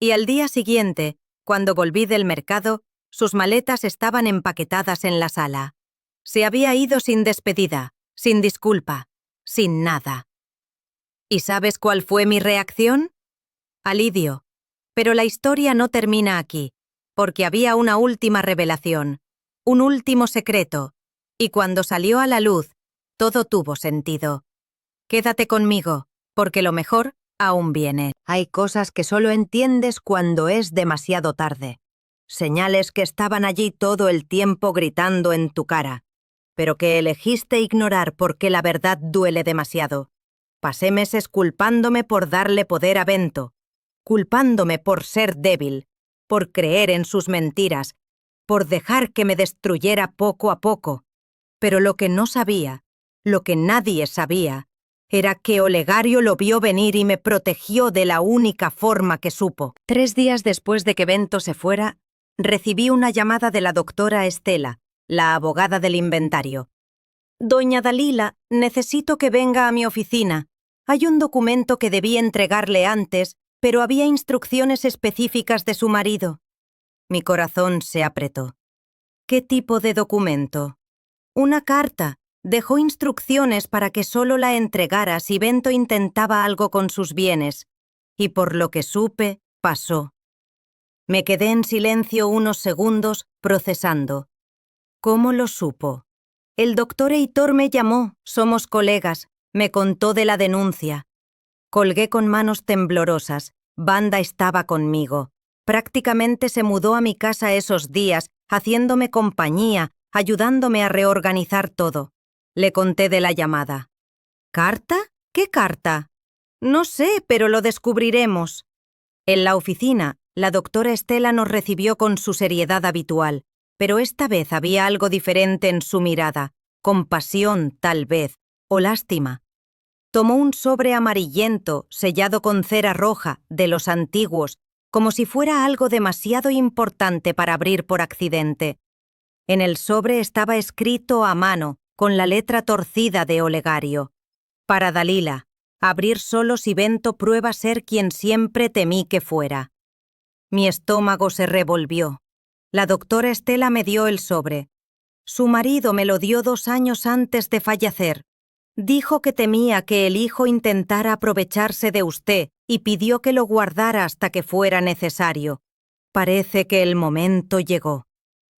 Y al día siguiente, cuando volví del mercado, sus maletas estaban empaquetadas en la sala. Se había ido sin despedida, sin disculpa, sin nada. ¿Y sabes cuál fue mi reacción? Alivio. Pero la historia no termina aquí, porque había una última revelación, un último secreto, y cuando salió a la luz, todo tuvo sentido. Quédate conmigo, porque lo mejor aún viene. Hay cosas que solo entiendes cuando es demasiado tarde. Señales que estaban allí todo el tiempo gritando en tu cara, pero que elegiste ignorar porque la verdad duele demasiado. Pasé meses culpándome por darle poder a Bento, culpándome por ser débil, por creer en sus mentiras, por dejar que me destruyera poco a poco. Pero lo que no sabía, lo que nadie sabía, era que Olegario lo vio venir y me protegió de la única forma que supo. 3 días después de que Bento se fuera, recibí una llamada de la doctora Estela, la abogada del inventario. Doña Dalila, necesito que venga a mi oficina. Hay un documento que debí entregarle antes, pero había instrucciones específicas de su marido. Mi corazón se apretó. ¿Qué tipo de documento? Una carta. Dejó instrucciones para que solo la entregara si Bento intentaba algo con sus bienes. Y por lo que supe, pasó. Me quedé en silencio unos segundos, procesando. ¿Cómo lo supo? El doctor Heitor me llamó, somos colegas, me contó de la denuncia. Colgué con manos temblorosas. Banda estaba conmigo. Prácticamente se mudó a mi casa esos días, haciéndome compañía, ayudándome a reorganizar todo. Le conté de la llamada. ¿Carta? ¿Qué carta? No sé, pero lo descubriremos. En la oficina, la doctora Estela nos recibió con su seriedad habitual, pero esta vez había algo diferente en su mirada, compasión, tal vez, o lástima. Tomó un sobre amarillento, sellado con cera roja, de los antiguos, como si fuera algo demasiado importante para abrir por accidente. En el sobre estaba escrito a mano, con la letra torcida de Olegario. Para Dalila, abrir solo si Bento prueba ser quien siempre temí que fuera. Mi estómago se revolvió. La doctora Estela me dio el sobre. Su marido me lo dio 2 años antes de fallecer. Dijo que temía que el hijo intentara aprovecharse de usted y pidió que lo guardara hasta que fuera necesario. Parece que el momento llegó.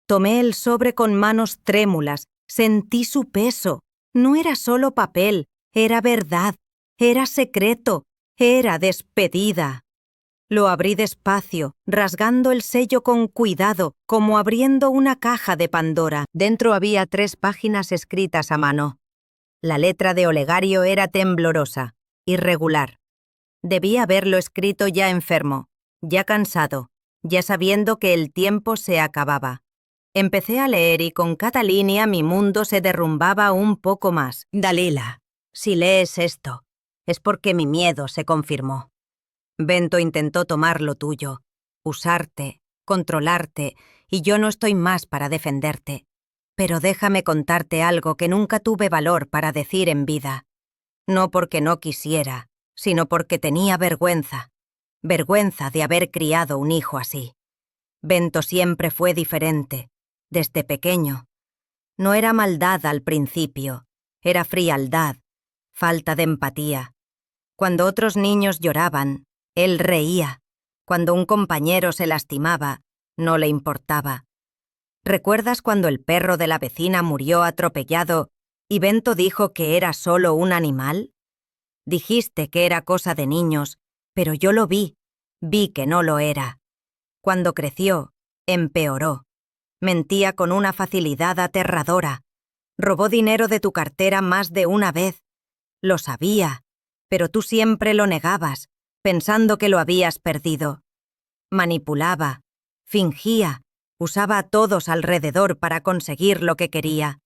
Tomé el sobre con manos trémulas, sentí su peso. No era solo papel, era verdad, era secreto, era despedida. Lo abrí despacio, rasgando el sello con cuidado, como abriendo una caja de Pandora. Dentro había 3 páginas escritas a mano. La letra de Olegario era temblorosa, irregular. Debía haberlo escrito ya enfermo, ya cansado, ya sabiendo que el tiempo se acababa. Empecé a leer y con cada línea mi mundo se derrumbaba un poco más. Dalila, si lees esto, es porque mi miedo se confirmó. Bento intentó tomar lo tuyo, usarte, controlarte, y yo no estoy más para defenderte. Pero déjame contarte algo que nunca tuve valor para decir en vida. No porque no quisiera, sino porque tenía vergüenza. Vergüenza de haber criado un hijo así. Bento siempre fue diferente, desde pequeño. No era maldad al principio, era frialdad, falta de empatía. Cuando otros niños lloraban, él reía. Cuando un compañero se lastimaba, no le importaba. ¿Recuerdas cuando el perro de la vecina murió atropellado y Bento dijo que era solo un animal? Dijiste que era cosa de niños, pero yo lo vi que no lo era. Cuando creció, empeoró. Mentía con una facilidad aterradora. Robó dinero de tu cartera más de una vez. Lo sabía, pero tú siempre lo negabas, pensando que lo habías perdido. Manipulaba, fingía, usaba a todos alrededor para conseguir lo que quería.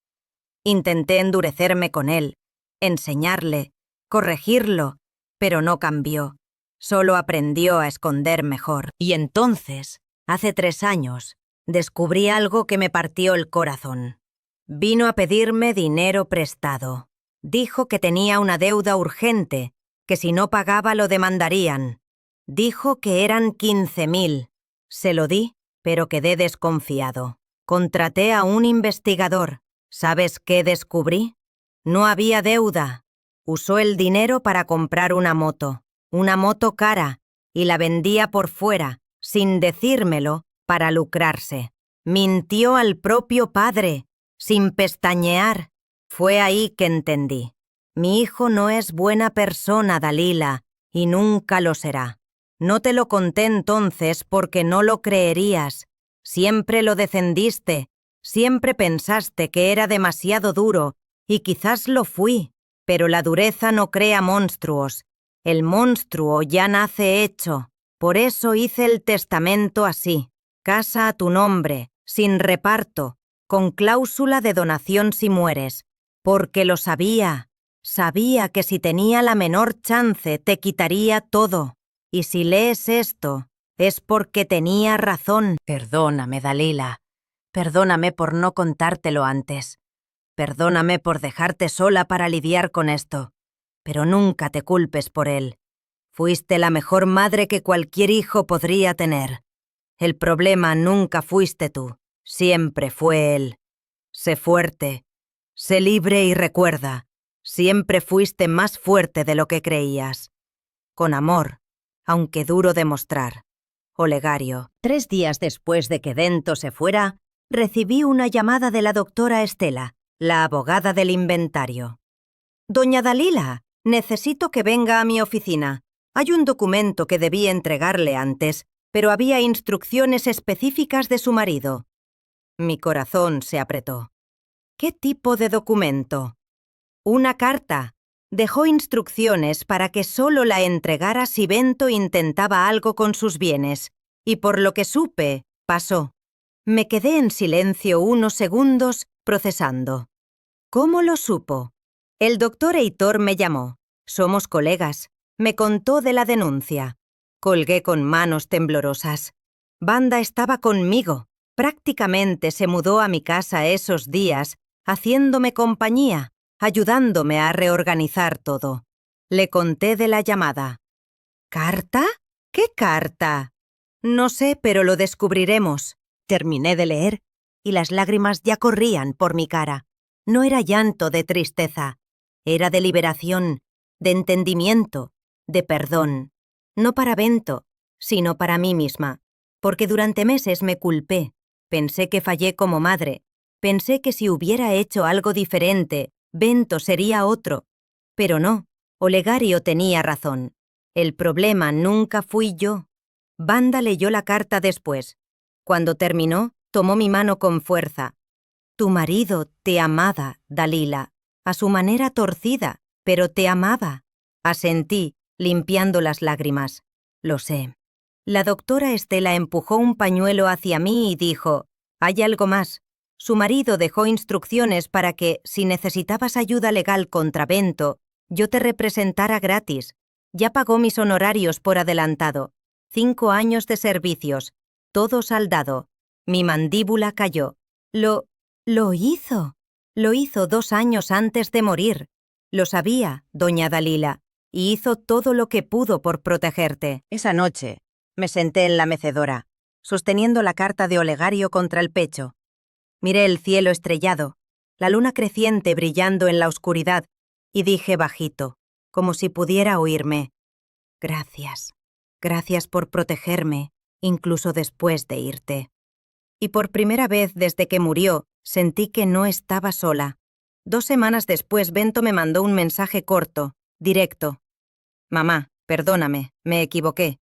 Intenté endurecerme con él, enseñarle, corregirlo, pero no cambió. Solo aprendió a esconder mejor. Y entonces, hace 3 años, descubrí algo que me partió el corazón. Vino a pedirme dinero prestado. Dijo que tenía una deuda urgente, que si no pagaba lo demandarían. Dijo que eran 15.000. Se lo di, pero quedé desconfiado. Contraté a un investigador. ¿Sabes qué descubrí? No había deuda. Usó el dinero para comprar una moto cara, y la vendía por fuera, sin decírmelo, para lucrarse. Mintió al propio padre, sin pestañear. Fue ahí que entendí. Mi hijo no es buena persona, Dalila, y nunca lo será. No te lo conté entonces porque no lo creerías. Siempre lo defendiste, siempre pensaste que era demasiado duro, y quizás lo fui, pero la dureza no crea monstruos. El monstruo ya nace hecho. Por eso hice el testamento así. Casa a tu nombre, sin reparto, con cláusula de donación si mueres. Porque lo sabía. Sabía que si tenía la menor chance te quitaría todo. Y si lees esto, es porque tenía razón. Perdóname, Dalila. Perdóname por no contártelo antes. Perdóname por dejarte sola para lidiar con esto. Pero nunca te culpes por él. Fuiste la mejor madre que cualquier hijo podría tener. El problema nunca fuiste tú, siempre fue él. Sé fuerte, sé libre y recuerda, siempre fuiste más fuerte de lo que creías. Con amor, aunque duro de mostrar. Olegario. 3 días después de que Bento se fuera, recibí una llamada de la doctora Estela, la abogada del inventario. «Doña Dalila, necesito que venga a mi oficina. Hay un documento que debí entregarle antes, pero había instrucciones específicas de su marido». Mi corazón se apretó. ¿Qué tipo de documento? Una carta. Dejó instrucciones para que solo la entregara si Bento intentaba algo con sus bienes, y por lo que supe, pasó. Me quedé en silencio unos segundos, procesando. ¿Cómo lo supo? El doctor Heitor me llamó. Somos colegas. Me contó de la denuncia. Colgué con manos temblorosas. Banda estaba conmigo. Prácticamente se mudó a mi casa esos días, haciéndome compañía, ayudándome a reorganizar todo. Le conté de la llamada. ¿Carta? ¿Qué carta? No sé, pero lo descubriremos. Terminé de leer y las lágrimas ya corrían por mi cara. No era llanto de tristeza, era de liberación, de entendimiento, de perdón. No para Bento, sino para mí misma, porque durante meses me culpé. Pensé que fallé como madre. Pensé que si hubiera hecho algo diferente, Bento sería otro. Pero no, Olegario tenía razón. El problema nunca fui yo. Banda leyó la carta después. Cuando terminó, tomó mi mano con fuerza. Tu marido te amaba, Dalila, a su manera torcida, pero te amaba. Asentí, limpiando las lágrimas. Lo sé. La doctora Estela empujó un pañuelo hacia mí y dijo, «Hay algo más. Su marido dejó instrucciones para que, si necesitabas ayuda legal contra Bento, yo te representara gratis. Ya pagó mis honorarios por adelantado. 5 años de servicios, todo saldado. Mi mandíbula cayó. Lo hizo. Lo hizo 2 años antes de morir. Lo sabía, doña Dalila, y hizo todo lo que pudo por protegerte». Esa noche, me senté en la mecedora, sosteniendo la carta de Olegario contra el pecho. Miré el cielo estrellado, la luna creciente brillando en la oscuridad, y dije bajito, como si pudiera oírme, «Gracias. Gracias por protegerme, incluso después de irte». Y por primera vez desde que murió, sentí que no estaba sola. 2 semanas después, Bento me mandó un mensaje corto, directo. «Mamá, perdóname, me equivoqué.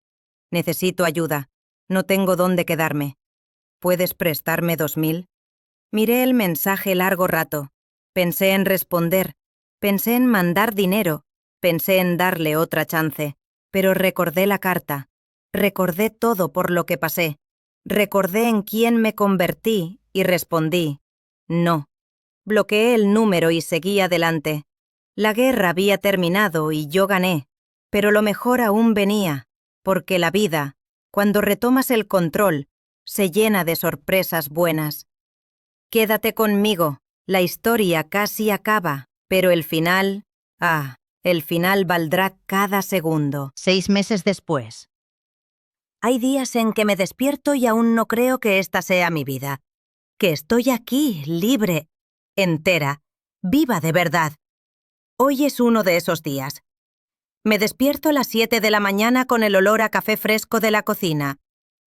Necesito ayuda. No tengo dónde quedarme. ¿Puedes prestarme 2000?» Miré el mensaje largo rato. Pensé en responder. Pensé en mandar dinero. Pensé en darle otra chance. Pero recordé la carta. Recordé todo por lo que pasé. Recordé en quién me convertí y respondí, «No». Bloqueé el número y seguí adelante. La guerra había terminado y yo gané. Pero lo mejor aún venía, porque la vida, cuando retomas el control, se llena de sorpresas buenas. Quédate conmigo, la historia casi acaba, pero el final, el final valdrá cada segundo. 6 meses después. Hay días en que me despierto y aún no creo que esta sea mi vida. Que estoy aquí, libre, entera, viva de verdad. Hoy es uno de esos días. Me despierto a las 7 de la mañana con el olor a café fresco de la cocina.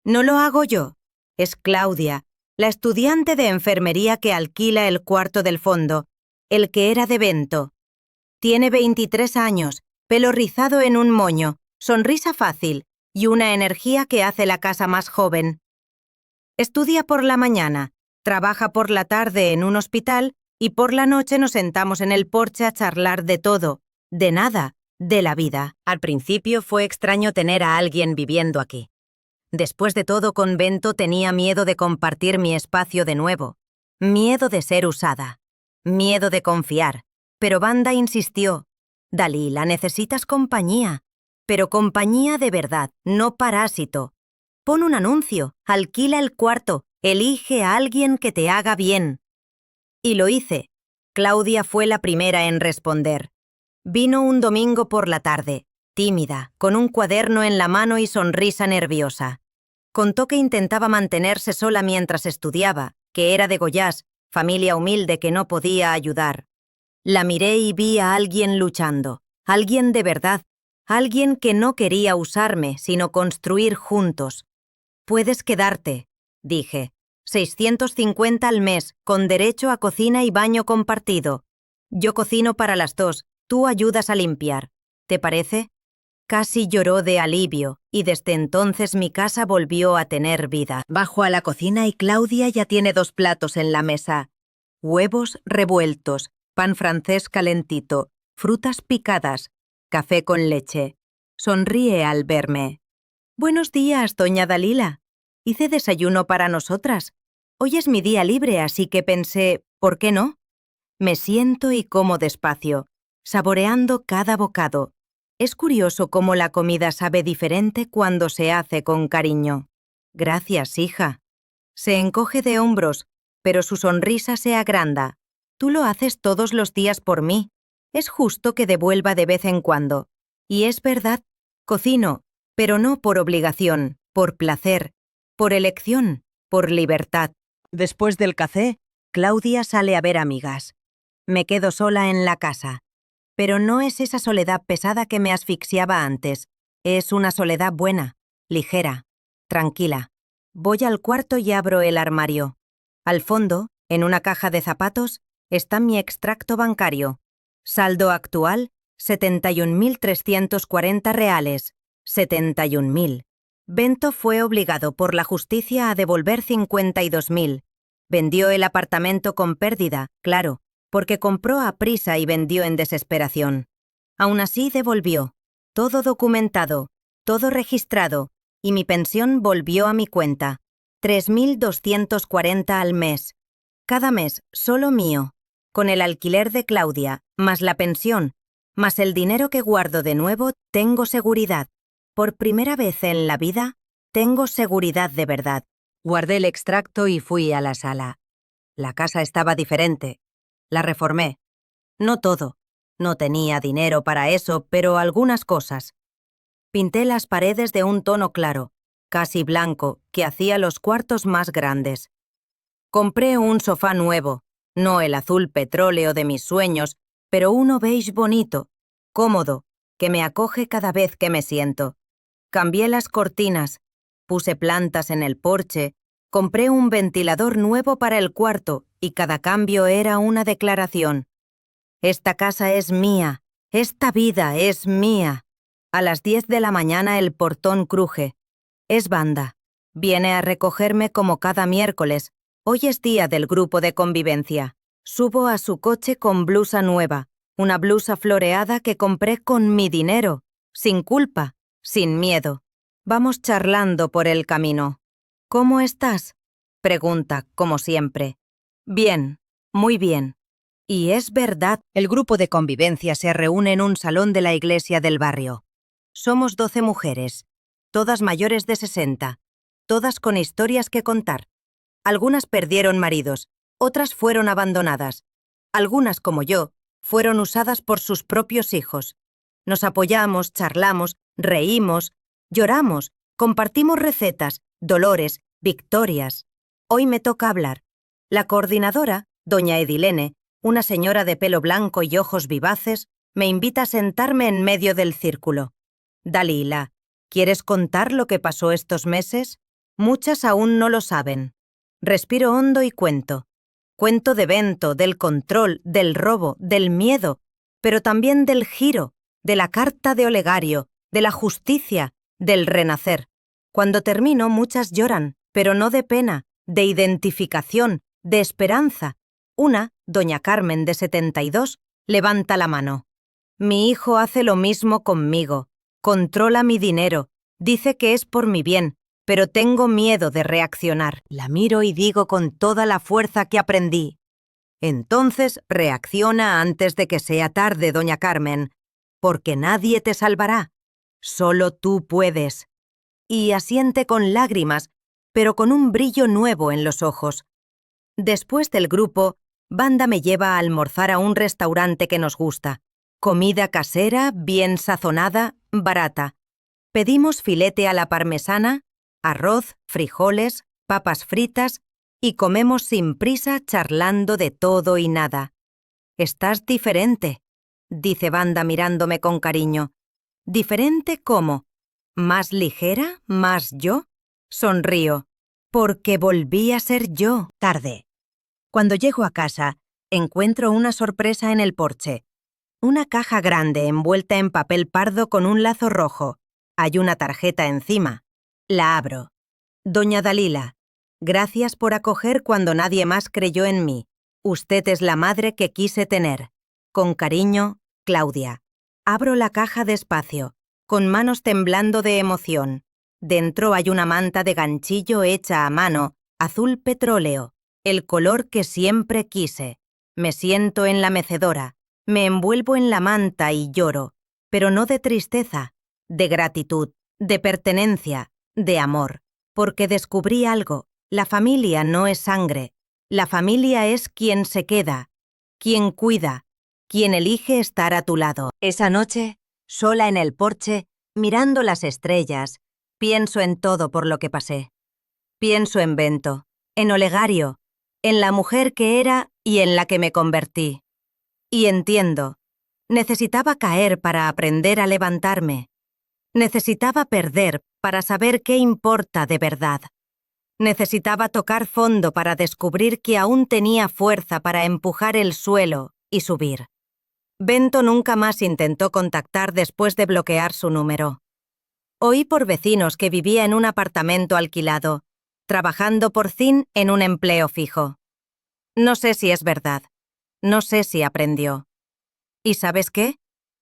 No lo hago yo. Es Claudia, la estudiante de enfermería que alquila el cuarto del fondo, el que era de Bento. Tiene 23 años, pelo rizado en un moño, sonrisa fácil y una energía que hace la casa más joven. Estudia por la mañana, trabaja por la tarde en un hospital y por la noche nos sentamos en el porche a charlar de todo, de nada, de la vida. Al principio fue extraño tener a alguien viviendo aquí. Después de todo, con Bento tenía miedo de compartir mi espacio de nuevo, miedo de ser usada, miedo de confiar. Pero Banda insistió, «Dalila, necesitas compañía, pero compañía de verdad, no parásito. Pon un anuncio, alquila el cuarto, Elige a alguien que te haga bien. Y lo hice. Claudia fue la primera en responder. Vino un domingo por la tarde, tímida, con un cuaderno en la mano y sonrisa nerviosa. Contó que intentaba mantenerse sola mientras estudiaba, que era de Goiás, familia humilde que no podía ayudar. La miré y vi a alguien luchando, alguien de verdad, alguien que no quería usarme, sino construir juntos. Puedes quedarte, dije. 650 al mes, con derecho a cocina y baño compartido. Yo cocino para las dos, tú ayudas a limpiar. ¿Te parece? Casi lloró de alivio, y desde entonces mi casa volvió a tener vida. Bajo a la cocina y Claudia ya tiene 2 platos en la mesa. Huevos revueltos, pan francés calentito, frutas picadas, café con leche. Sonríe al verme. Buenos días, doña Dalila. Hice desayuno para nosotras. Hoy es mi día libre, así que pensé, ¿por qué no? Me siento y como despacio, saboreando cada bocado. Es curioso cómo la comida sabe diferente cuando se hace con cariño. Gracias, hija. Se encoge de hombros, pero su sonrisa se agranda. Tú lo haces todos los días por mí. Es justo que devuelva de vez en cuando. Y es verdad, cocino, pero no por obligación, por placer, por elección, por libertad. Después del café, Claudia sale a ver amigas. Me quedo sola en la casa. Pero no es esa soledad pesada que me asfixiaba antes. Es una soledad buena, ligera, tranquila. Voy al cuarto y abro el armario. Al fondo, en una caja de zapatos, está mi extracto bancario. Saldo actual, 71.340 reales. 71.000. Bento fue obligado por la justicia a devolver 52.000. Vendió el apartamento con pérdida, claro, porque compró a prisa y vendió en desesperación. Aún así devolvió. Todo documentado, todo registrado, y mi pensión volvió a mi cuenta. 3.240 al mes. Cada mes, solo mío. Con el alquiler de Claudia, más la pensión, más el dinero que guardo de nuevo, tengo seguridad. Por primera vez en la vida, tengo seguridad de verdad. Guardé el extracto y fui a la sala. La casa estaba diferente. La reformé. No todo. No tenía dinero para eso, pero algunas cosas. Pinté las paredes de un tono claro, casi blanco, que hacía los cuartos más grandes. Compré un sofá nuevo, no el azul petróleo de mis sueños, pero uno beige bonito, cómodo, que me acoge cada vez que me siento. Cambié las cortinas, puse plantas en el porche, compré un ventilador nuevo para el cuarto y cada cambio era una declaración. Esta casa es mía, esta vida es mía. A las 10 de la mañana el portón cruje. Es Banda. Viene a recogerme como cada miércoles. Hoy es día del grupo de convivencia. Subo a su coche con blusa nueva, una blusa floreada que compré con mi dinero, sin culpa, sin miedo. Vamos charlando por el camino. ¿Cómo estás? Pregunta, como siempre. Bien, muy bien. Y es verdad, el grupo de convivencia se reúne en un salón de la iglesia del barrio. Somos 12 mujeres, todas mayores de 60, todas con historias que contar. Algunas perdieron maridos, otras fueron abandonadas. Algunas, como yo, fueron usadas por sus propios hijos. Nos apoyamos, charlamos, reímos, lloramos, compartimos recetas, dolores, victorias. Hoy me toca hablar. La coordinadora, doña Edilene, una señora de pelo blanco y ojos vivaces, me invita a sentarme en medio del círculo. Dalila, ¿quieres contar lo que pasó estos meses? Muchas aún no lo saben. Respiro hondo y cuento. Cuento de Bento, del control, del robo, del miedo, pero también del giro, de la carta de Olegario, de la justicia, del renacer. Cuando termino, muchas lloran, pero no de pena, de identificación, de esperanza. Una, doña Carmen, de 72, levanta la mano. Mi hijo hace lo mismo conmigo. Controla mi dinero. Dice que es por mi bien, pero tengo miedo de reaccionar. La miro y digo con toda la fuerza que aprendí. Entonces reacciona antes de que sea tarde, doña Carmen, porque nadie te salvará. Solo tú puedes. Y asiente con lágrimas, pero con un brillo nuevo en los ojos. Después del grupo, Wanda me lleva a almorzar a un restaurante que nos gusta. Comida casera, bien sazonada, barata. Pedimos filete a la parmesana, arroz, frijoles, papas fritas y comemos sin prisa charlando de todo y nada. «Estás diferente», dice Wanda mirándome con cariño. «¿Diferente cómo? ¿Más ligera? ¿Más yo?» Sonrío. «Porque volví a ser yo». Tarde. Cuando llego a casa, encuentro una sorpresa en el porche. Una caja grande envuelta en papel pardo con un lazo rojo. Hay una tarjeta encima. La abro. «Doña Dalila, gracias por acoger cuando nadie más creyó en mí. Usted es la madre que quise tener. Con cariño, Claudia». Abro la caja despacio, con manos temblando de emoción. Dentro hay una manta de ganchillo hecha a mano, azul petróleo, el color que siempre quise. Me siento en la mecedora, me envuelvo en la manta y lloro, pero no de tristeza, de gratitud, de pertenencia, de amor, porque descubrí algo: la familia no es sangre, la familia es quien se queda, quien cuida, quien elige estar a tu lado. Esa noche, sola en el porche, mirando las estrellas, pienso en todo por lo que pasé. Pienso en Bento, en Olegario, en la mujer que era y en la que me convertí. Y entiendo, necesitaba caer para aprender a levantarme. Necesitaba perder para saber qué importa de verdad. Necesitaba tocar fondo para descubrir que aún tenía fuerza para empujar el suelo y subir. Bento nunca más intentó contactar después de bloquear su número. Oí por vecinos que vivía en un apartamento alquilado, trabajando por fin en un empleo fijo. No sé si es verdad. No sé si aprendió. ¿Y sabes qué?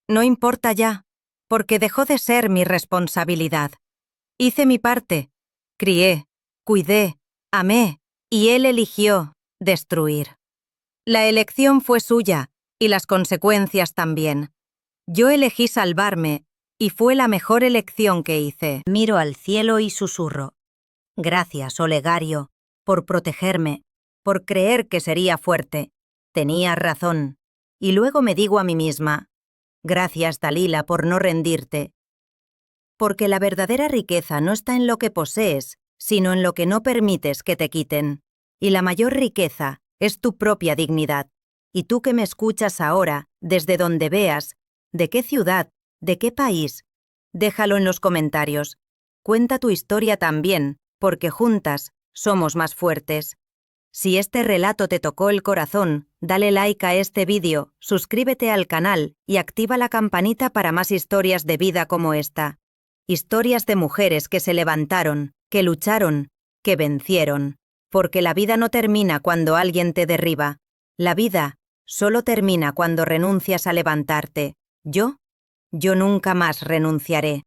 No importa ya, porque dejó de ser mi responsabilidad. Hice mi parte. Crié, cuidé, amé, y él eligió destruir. La elección fue suya, y las consecuencias también. Yo elegí salvarme, y fue la mejor elección que hice. Miro al cielo y susurro. Gracias, Olegario, por protegerme, por creer que sería fuerte. Tenías razón. Y luego me digo a mí misma, gracias, Dalila, por no rendirte. Porque la verdadera riqueza no está en lo que posees, sino en lo que no permites que te quiten. Y la mayor riqueza es tu propia dignidad. Y tú que me escuchas ahora, desde donde veas, ¿de qué ciudad? ¿De qué país? Déjalo en los comentarios. Cuenta tu historia también, porque juntas somos más fuertes. Si este relato te tocó el corazón, dale like a este vídeo, suscríbete al canal y activa la campanita para más historias de vida como esta. Historias de mujeres que se levantaron, que lucharon, que vencieron. Porque la vida no termina cuando alguien te derriba. La vida solo termina cuando renuncias a levantarte. Yo nunca más renunciaré.